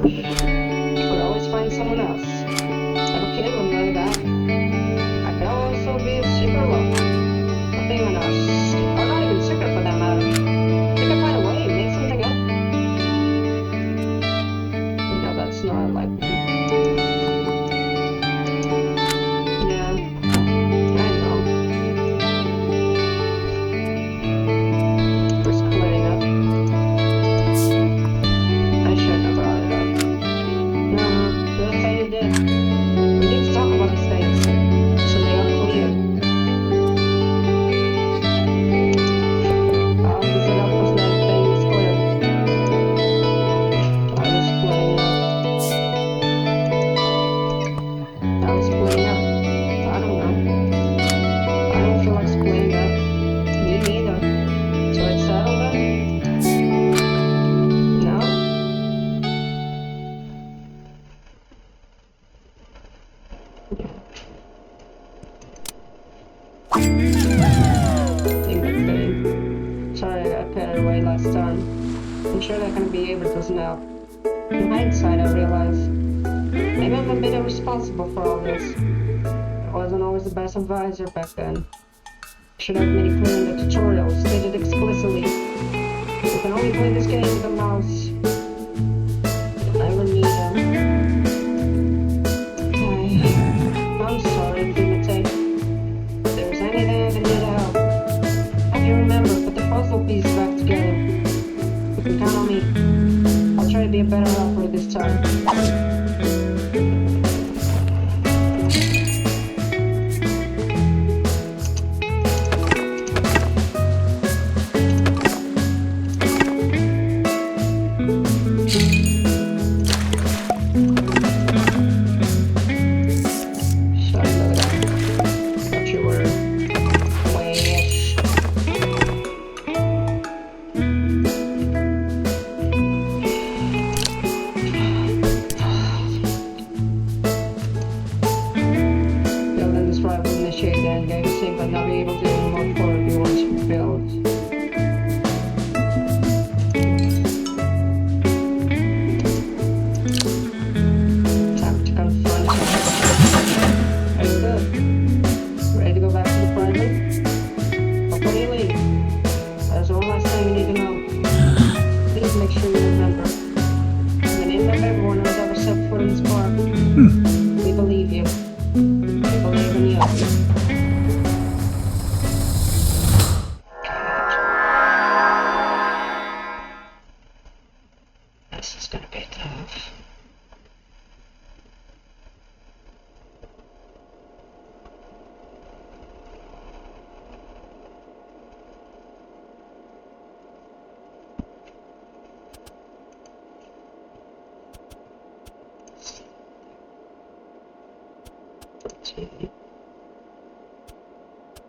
always find someone else. Have a kid with another guy. I could also be a secret lover. Not even or not even secret for that matter. You can find a way, make something up. No, that's not like me. Yeah, I know. We're splitting up. I shouldn't have brought it up. No, good thing you did. We need to talk about these things, so they are clear. I'll visit up as that thing is clear. I was splitting up. I was splitting up. I don't know. I don't feel like splitting up. Me neither. So it's settled then? No? Think that's good. Sorry I got carried away last time. I'm sure that kind of behavior doesn't help. In hindsight, I realize maybe I'm a bit irresponsible for all this. I wasn't always the best advisor back then. Should have made it clear in the tutorial, stated explicitly. You can only play this game with a mouse. You'll never need them. I'm sorry, Timothy. If there's anything I can do to help, help you remember, put the puzzle pieces back together. You can count on me. I'll try to be a better helper this time.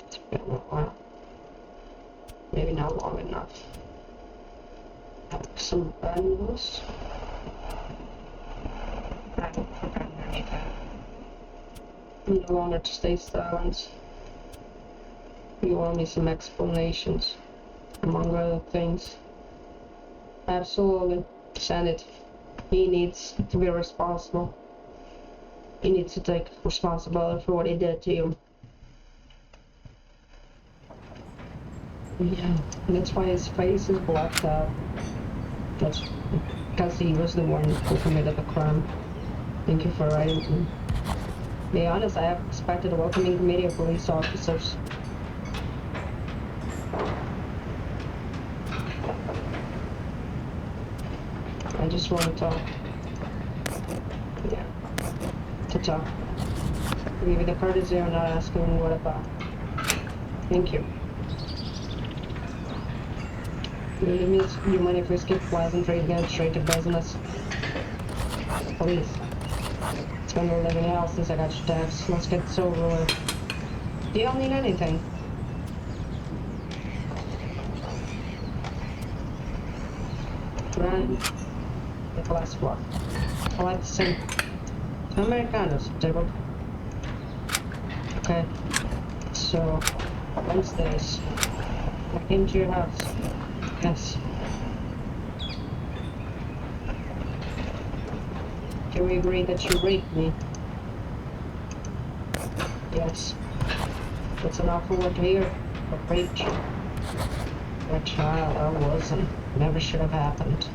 It's been a while. Maybe not long enough. Have some bad news. I haven't forgotten anything. I'm no longer to stay silent. You owe me some explanations, among other things. Absolutely. Send it. He needs to be responsible. He needs to take responsibility for what he did to you. Yeah, that's why his face is blacked out. That's because he was the one who committed the crime. Thank you for writing to me. To be honest, I have expected a welcoming committee of police officers. I just want to talk. Yeah. To talk. Give you the courtesy of not asking what about. Thank you. You mind if we skip pleasantry and get straight to business? Please. It's been a living hell since I got your text. Let's get this over with. Do y'all need anything? Right. The glass block. I like the same. Americanos, table. Okay. So, Wednesdays. I came to your house. Yes. Do we agree that you raped me? Yes. That's an awful word to hear. I raped you. You're a child, I wasn't. Never should have happened.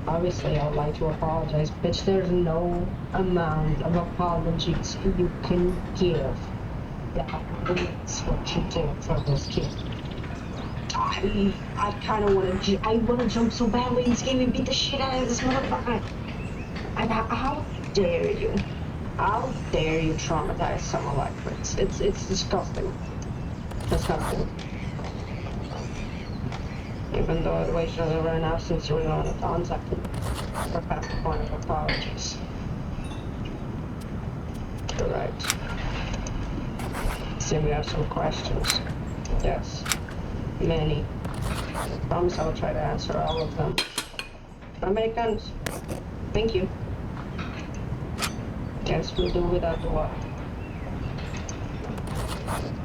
Obviously, I would like to apologize, bitch. There's no amount of apologies you can give that outweighs what you did for this kid. I kind of want to. I want to jump so badly in this game and beat the shit out of this motherfucker. How dare you? How dare you traumatize someone like this? It's disgusting. Disgusting. Even though it wasted over an absence of on the contact or past the point of apologies. You're right. See, we have some questions. Yes. Many. I promise I will try to answer all of them. Americans, thank you. Guess we'll do without the what?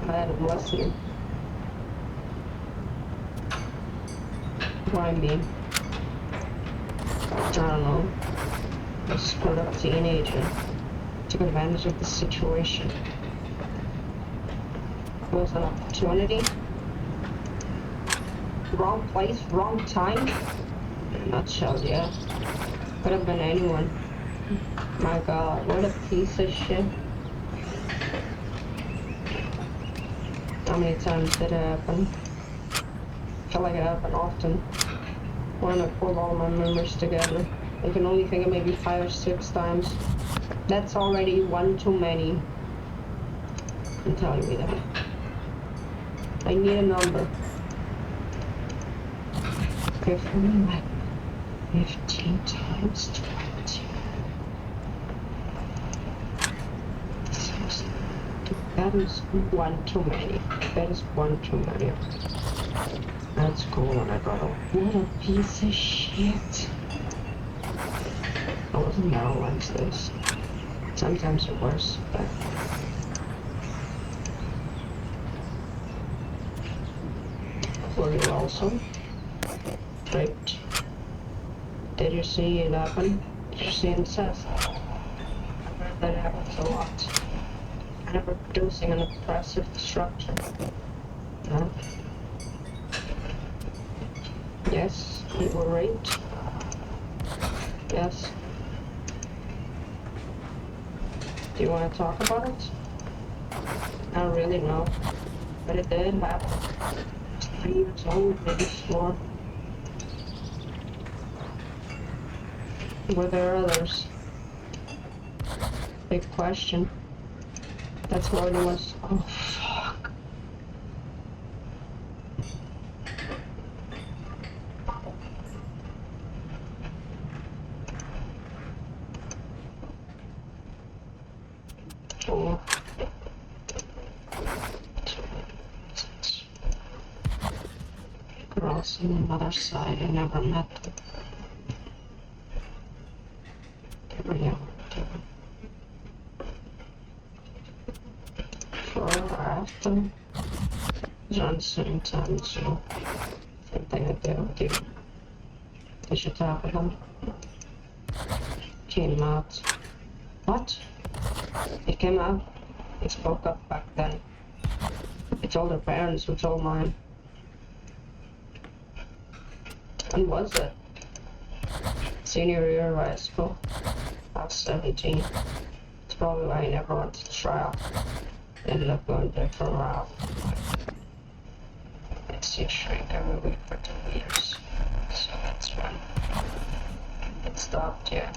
I'm listening. Why me? I don't know. A screwed up teenager took advantage of the situation. It was an opportunity. Wrong place, wrong time. In a nutshell, yeah. Could have been anyone. My God, what a piece of shit. How many times did it happen? I feel like it happened often. When I pulled all my memories together, I can only think of maybe 5 or 6 times. That's already one too many. I'm telling you that. I need a number. Give me like 15 times 20. That is one too many. That is one too many. That's cool, and I got what a piece of shit. I wasn't never Wednesdays. Sometimes it worse, but were you also raped? Did you see it happen? Did you see incest? I've heard that happens a lot. Kind of reproducing an oppressive structure. No? Yes, you were raped. Yes. Do you want to talk about it? Not really, no. But it did happen. I was 3 years old, maybe 4. Were there others? Big question. That's what it was. Oh, fuck. Oh. Girls on the mother's side, I never met them. They were young, too. Before or after? Around the same time, so same thing I did with you. I should talk with them. Came out. What? It came out. It spoke up back then. It told her parents, who told mine. When was it? Senior year of high school. I was 17. It's probably why I never went to trial. Ended up going there for a while. I see a shrink every week for 2 years. So that's when it stopped, yeah.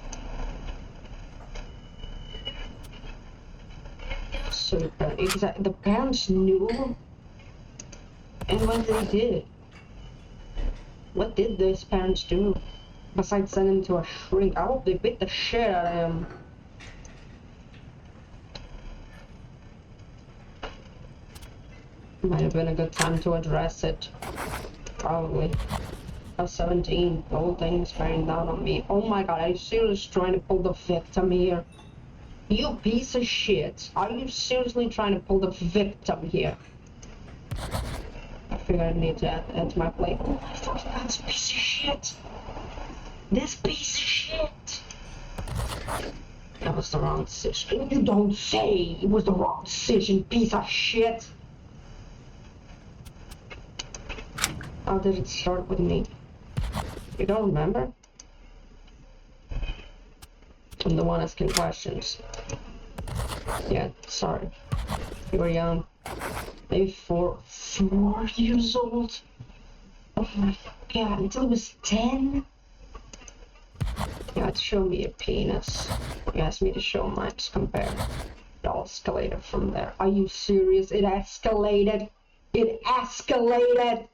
So the parents knew, and what they did. What did those parents do? Besides send him to a shrink, I hope they beat the shit out of him. Might have been a good time to address it. Probably. I was 17, the whole thing is bearing down on me. Oh my God, are you seriously trying to pull the victim here? You piece of shit. Are you seriously trying to pull the victim here? I figured I need to add to my plate. Oh my fucking God, this piece of shit. This piece of shit. was the wrong decision. You don't say it was the wrong decision, piece of shit. How did it start with me? You don't remember? I'm the one asking questions. Yeah, sorry. You were young. Maybe 4 years old? Oh my god, until I was 10? You had to show me your penis. You asked me to show mine to compare. It all escalated from there. Are you serious? It escalated? It escalated!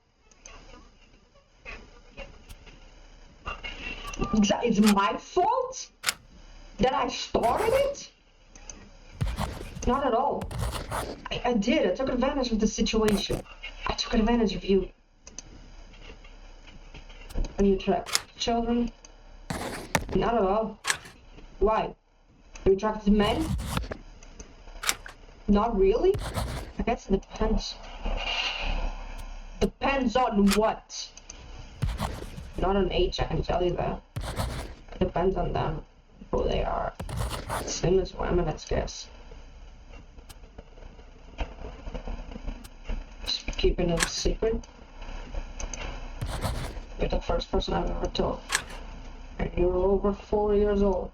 It's my fault that I started it? Not at all. I did. I took advantage of the situation. I took advantage of you. Are you attracted to children? Not at all. Why? Are you attracted to men? Not really? I guess it depends. Depends on what? Not on age, I can tell you that. It depends on them, who they are. Same as women, I guess. Just keeping it a secret. You're the first person I've ever told. And you're over 4 years old.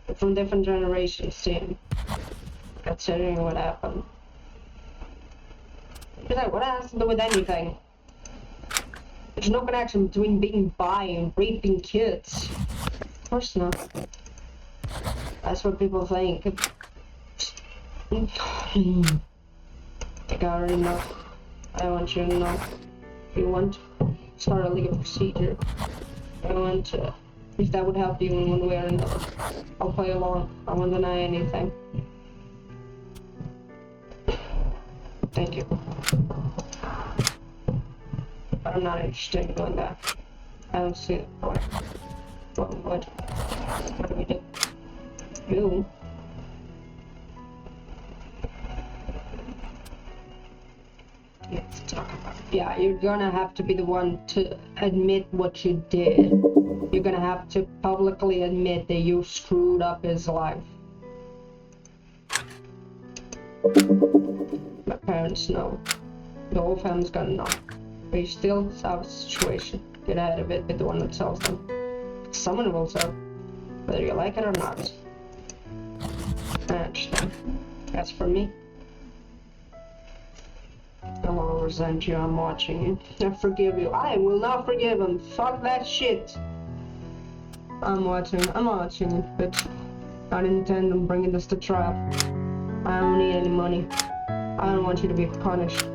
We're from different generations, Tim. Considering what happened. What has to do with anything? There's no connection between being bi and raping kids. Of course not. That's what people think. I already know. I want you to know. If you want to start a legal procedure, I want to. If that would help you in one way or another, I'll play along. I won't deny anything. Thank you. But I'm not interested in doing that. I don't see the point. What do we do? You? Let's talk about it. Yeah, you're gonna have to be the one to admit what you did. You're gonna have to publicly admit that you screwed up his life. My parents know. The whole family's gonna know. But you still have a situation. Get ahead of it, be the one that tells them. Someone will tell, whether you like it or not. I understand. As for me, I won't resent you. I'm watching you. I forgive you. I will not forgive him. Fuck that shit. I'm watching it, but I didn't intend on bringing this to trial. I don't need any money. I don't want you to be punished.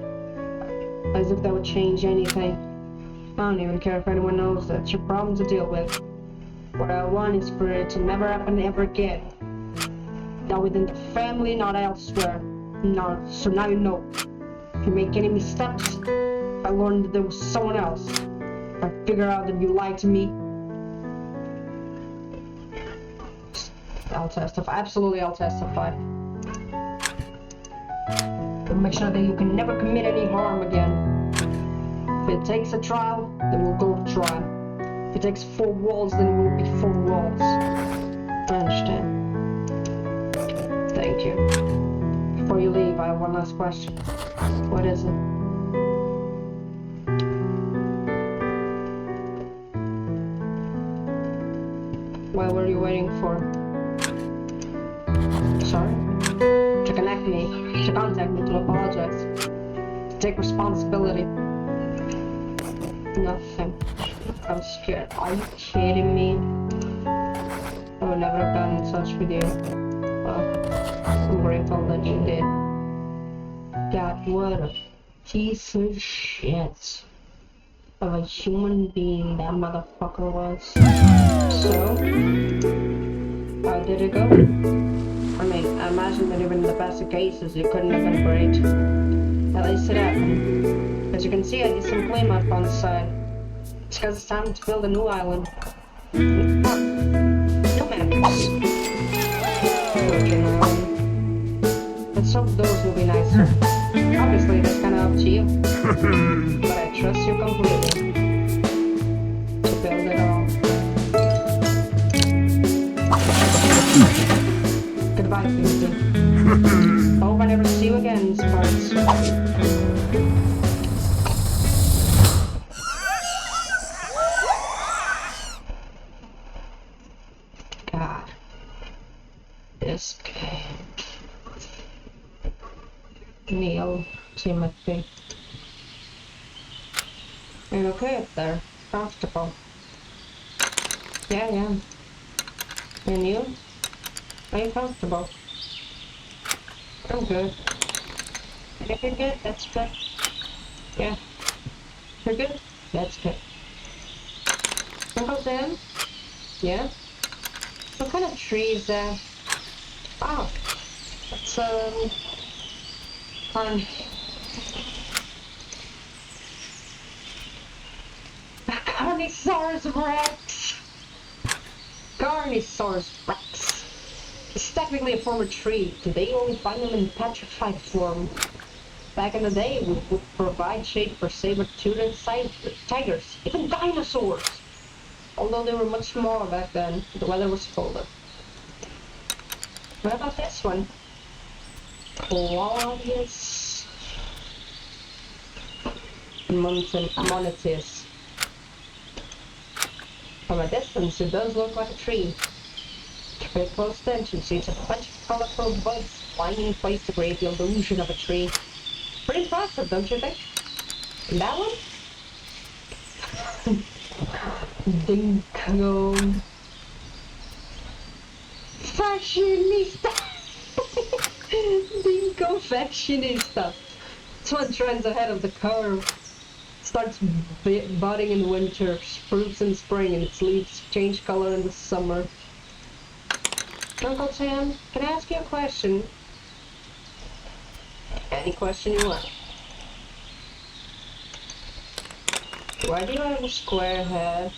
As if that would change anything. I don't even care if anyone knows that. It's your problem to deal with. What I want is for it to never happen ever again. Not within the family, not elsewhere. No, so now you know. If you make any missteps, I learned that there was someone else. If I figure out that you lied to me, I'll testify. Absolutely, I'll testify. But make sure that you can never commit any harm again. If it takes a trial, then we'll go to trial. If it takes 4 walls, then it will be 4 walls. I understand. Thank you. Before you leave, I have one last question. What is it? What were you waiting for? Sorry? To connect me, to contact me, to apologize, to take responsibility. Nothing. I'm scared. Are you kidding me? I would never have gotten in touch with you. Well, I'm grateful that you did. God, what a piece of shit of a human being that motherfucker was. So, how did it go? I mean, I imagine that even in the best of cases, it couldn't have been great. At least it happened. As you can see, I did some clay map on the side. It's because it's time to build a new island. New maps. Virgin Island. Let's hope those will be nicer. Obviously, that's kind of up to you. But I trust you completely. To build it all. Goodbye, Fusey. Hope I never see you again, Sparks. God. This guy. Neil, Timothy. Are you okay up there? Comfortable? Yeah. And you? Are you comfortable? I'm good. And if you're good, that's good. Yeah. You're good? That's good. Uncle Sam? Yeah? What kind of tree is that? Oh, it's Carn... Carnosaurus Rex! Carnosaurus Rex. It's technically a former tree. Today only find them in petrified form. Back in the day, we would provide shade for saber-toothed tigers, even dinosaurs. Although they were much smaller back then, the weather was colder. What about this one? Claudius Monetis. From a distance, it does look like a tree. Pay close attention, see it's a bunch of colorful buds lying in place to create the illusion of a tree. Pretty impressive, don't you think? And that one? Dingo. Fashionista! Dingo fashionista. This one trends ahead of the curve. Starts budding in winter, fruits in spring, and its leaves change color in the summer. Uncle Sam, can I ask you a question? Any question you want. Why do you have a square head?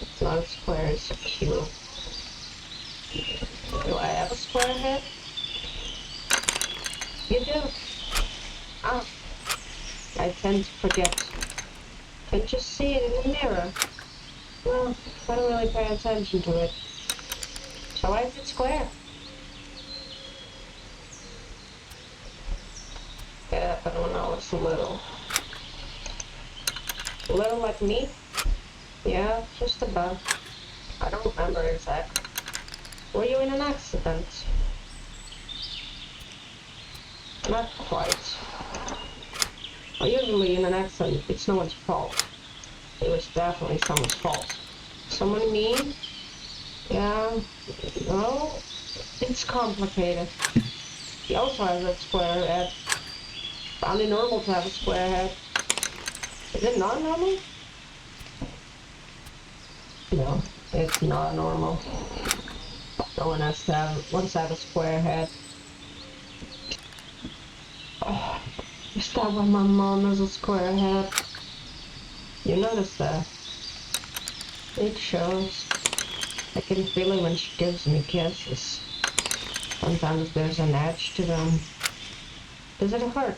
It's not a square, it's a cube. Do I have a square head? You do. Ah, I tend to forget. Can't you see it in the mirror? Well, I don't really pay attention to it. So why is it square? Yeah, I don't know, it's a little. A little like me? Yeah, just about. I don't remember exactly. Were you in an accident? Not quite. Well, usually in an accident, it's no one's fault. It was definitely someone's fault. Someone mean? Yeah, well, it's complicated. He also has a square head. Found it normal to have a square head. Is it not normal? No, it's not normal. No one wants to have a square head. Oh, is that why my mom has a square head? You notice that? It shows. I can feel it when she gives me kisses. Sometimes there's an edge to them. Does it hurt?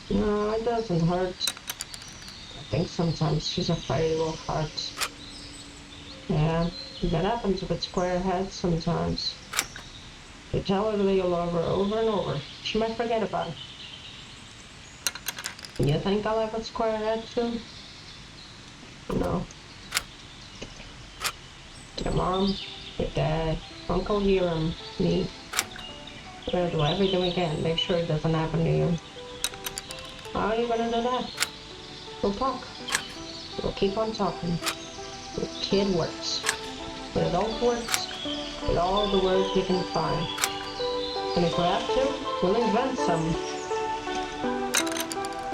No, it doesn't hurt. I think sometimes she's afraid it will hurt. Yeah, that happens with square heads sometimes. You tell her that you love her over and over. She might forget about it. You think I'll have a square head too? No. Your mom, your dad, Uncle Hiram, me. We'll do everything we can. Make sure it doesn't happen to you. How are you gonna do that? We'll talk. We'll keep on talking. With kid words. With adult words. With all the words we can find. And if we have to, we'll invent some.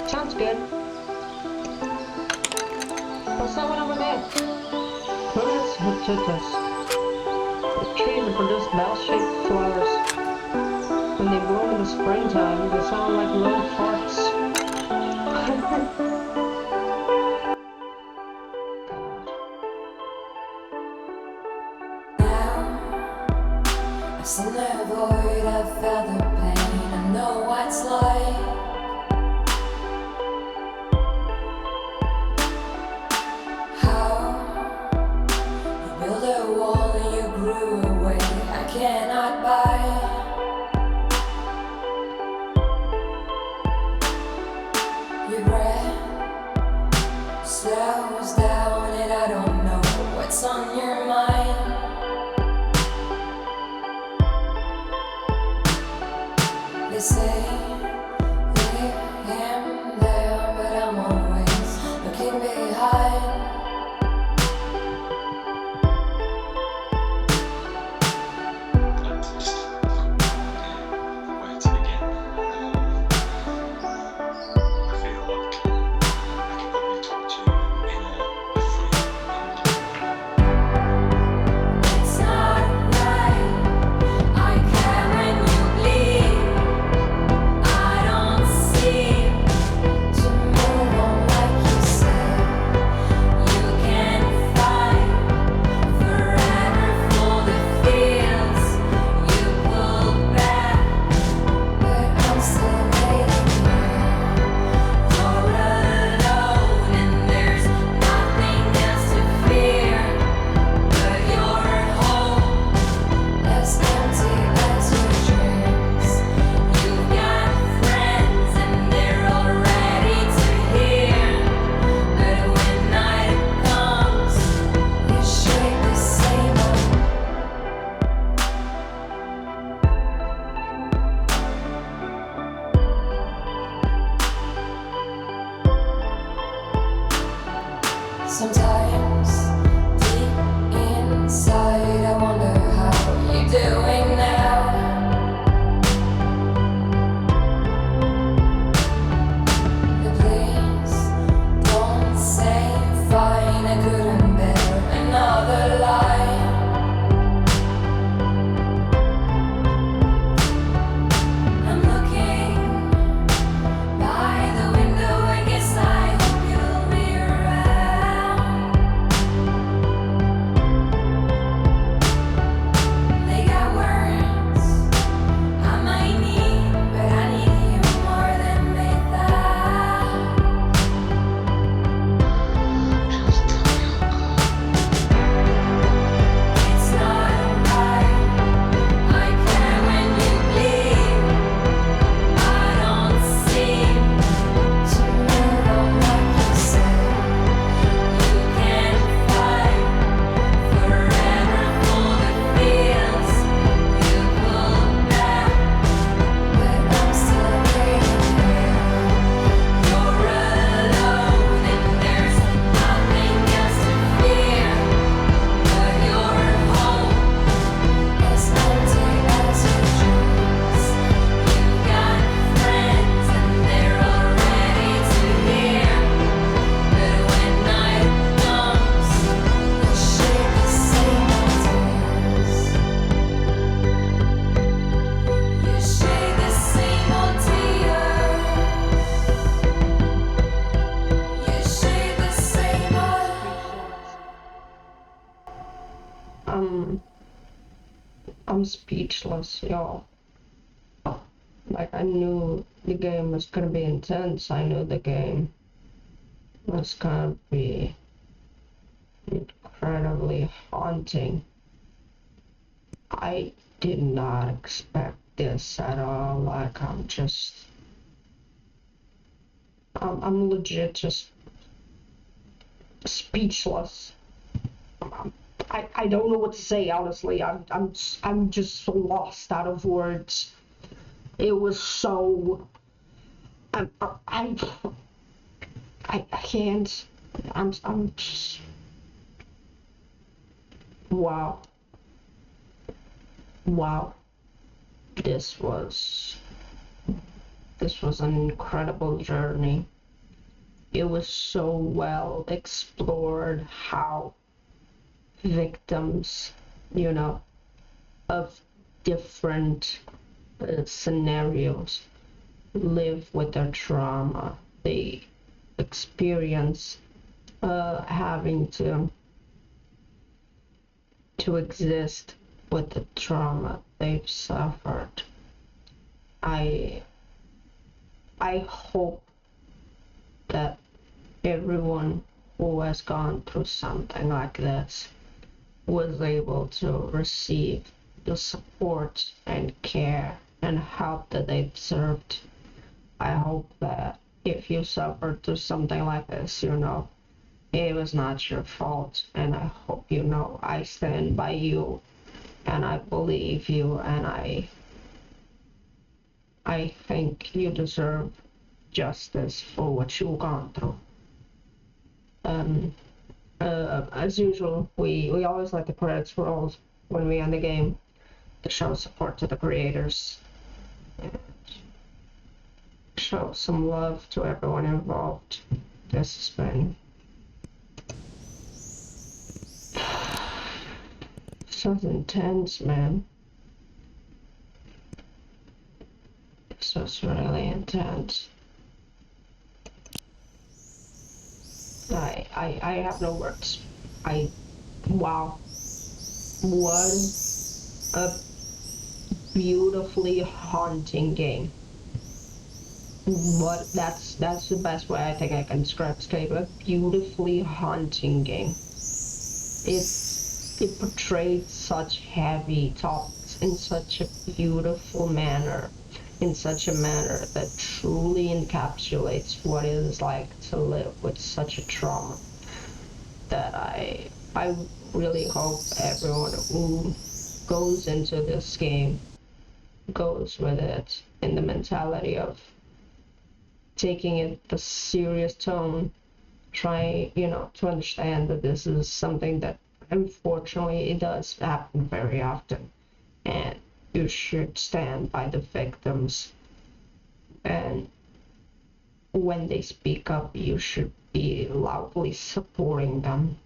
Sounds good. What's that one over there? Tunas hututus. The trees that produce bell-shaped flowers. When they bloom in the springtime, they sound like little farts. I've seen the void, I've felt the pain, I know what it's like. How what's on your mind. They say leave him there, but I'm always looking behind. Where to begin? I feel like I could probably talk to you in a free and It's not right. I care when you bleed. I don't seem to move on like you said. You can fight forever for the feels you pulled back, but I'm still waiting here. You're alone and there's nothing else to fear, but your home as empty as your dreams. You've got friends and they're all ready to hear, but when night comes, you shake the same old. Sometimes deep inside I wonder how you're doing now. But please don't say fine, I couldn't bear another lie. I'm looking by the window, I guess I hope you'll be around. They got words I might need, but I need you more than they thought. It's not right. I care when you bleed. I don't seem to move on like you said. You can fight forever for the feels you pulled back, but I'm still waiting here. You're alone and there's nothing else to fear, but your home as empty as your dreams. You've got friends and they're all ready to hear, but when night comes, you shake the same old tears. You shake the same old tears. You shake the same old. I'm speechless, y'all. Like, I knew the game was gonna be intense. I knew the game was gonna be incredibly haunting. I did not expect this at all. Like, I'm legit just speechless. I don't know what to say, honestly. I'm just so lost out of words. It was so I can't. I'm just wow. This was an incredible journey. It was so well explored how victims, of different scenarios live with their trauma. They experience having to exist with the trauma they've suffered. I hope that everyone who has gone through something like this was able to receive the support and care and help that they deserved. I hope that if you suffered through something like this, it was not your fault, and I hope you know I stand by you, and I believe you, and I think you deserve justice for what you've gone through. As usual, we always let the credits roll when we end the game to show support to the creators and show some love to everyone involved. This has been so intense, man. This was really intense. I have no words. Wow. What a beautifully haunting game. That's the best way I think I can describe this game. A beautifully haunting game. It portrayed such heavy topics in such a beautiful manner, in such a manner that truly encapsulates what it is like to live with such a trauma, that I really hope everyone who goes into this game goes with it in the mentality of taking it the serious tone, trying, to understand that this is something that unfortunately it does happen very often, and you should stand by the victims, and when they speak up you should be loudly supporting them,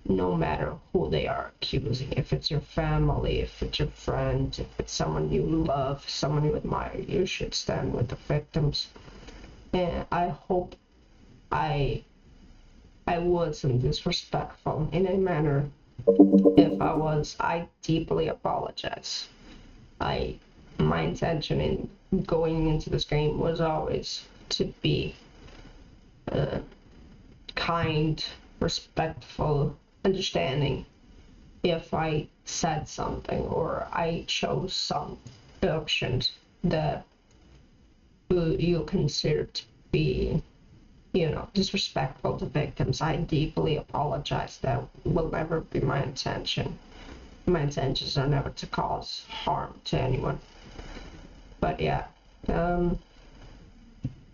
no matter who they are accusing. If it's your family, if it's your friend, if it's someone you love, someone you admire, you should stand with the victims. And I hope I wasn't disrespectful in any manner. If I was, I deeply apologize. My intention in going into this game was always to be kind, respectful, understanding. If I said something or I chose some options that you consider to be, disrespectful to victims, I deeply apologize. That will never be my intention. My intentions are never to cause harm to anyone. But yeah,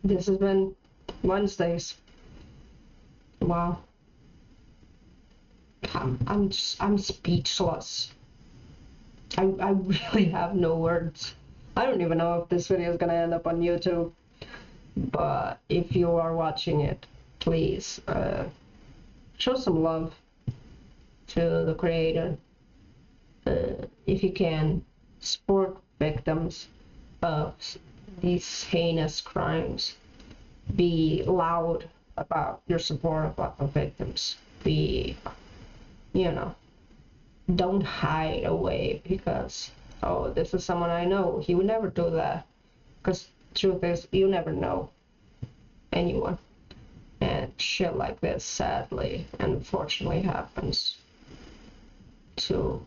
this has been Wednesdays. Wow. I'm speechless. I really have no words. I don't even know if this video is gonna end up on YouTube, but if you are watching it, please show some love to the creator. If you can, support victims of these heinous crimes. Be loud about your support about the victims. Be, don't hide away because, oh, this is someone I know. He would never do that. Because truth is, you never know anyone. And shit like this, sadly, and unfortunately, happens to.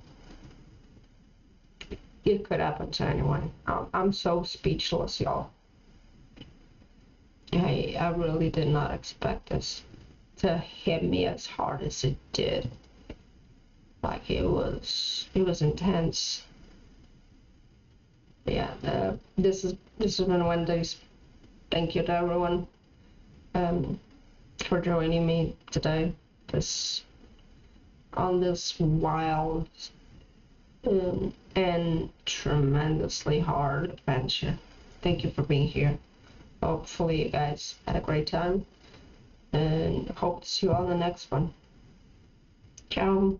It could happen to anyone. I'm so speechless, y'all. I really did not expect this to hit me as hard as it did. Like it was intense. Yeah, this has been Wendy's. Thank you to everyone for joining me today. On this wild and tremendously hard adventure. Thank you for being here. Hopefully you guys had a great time, and hope to see you on the next one. Ciao.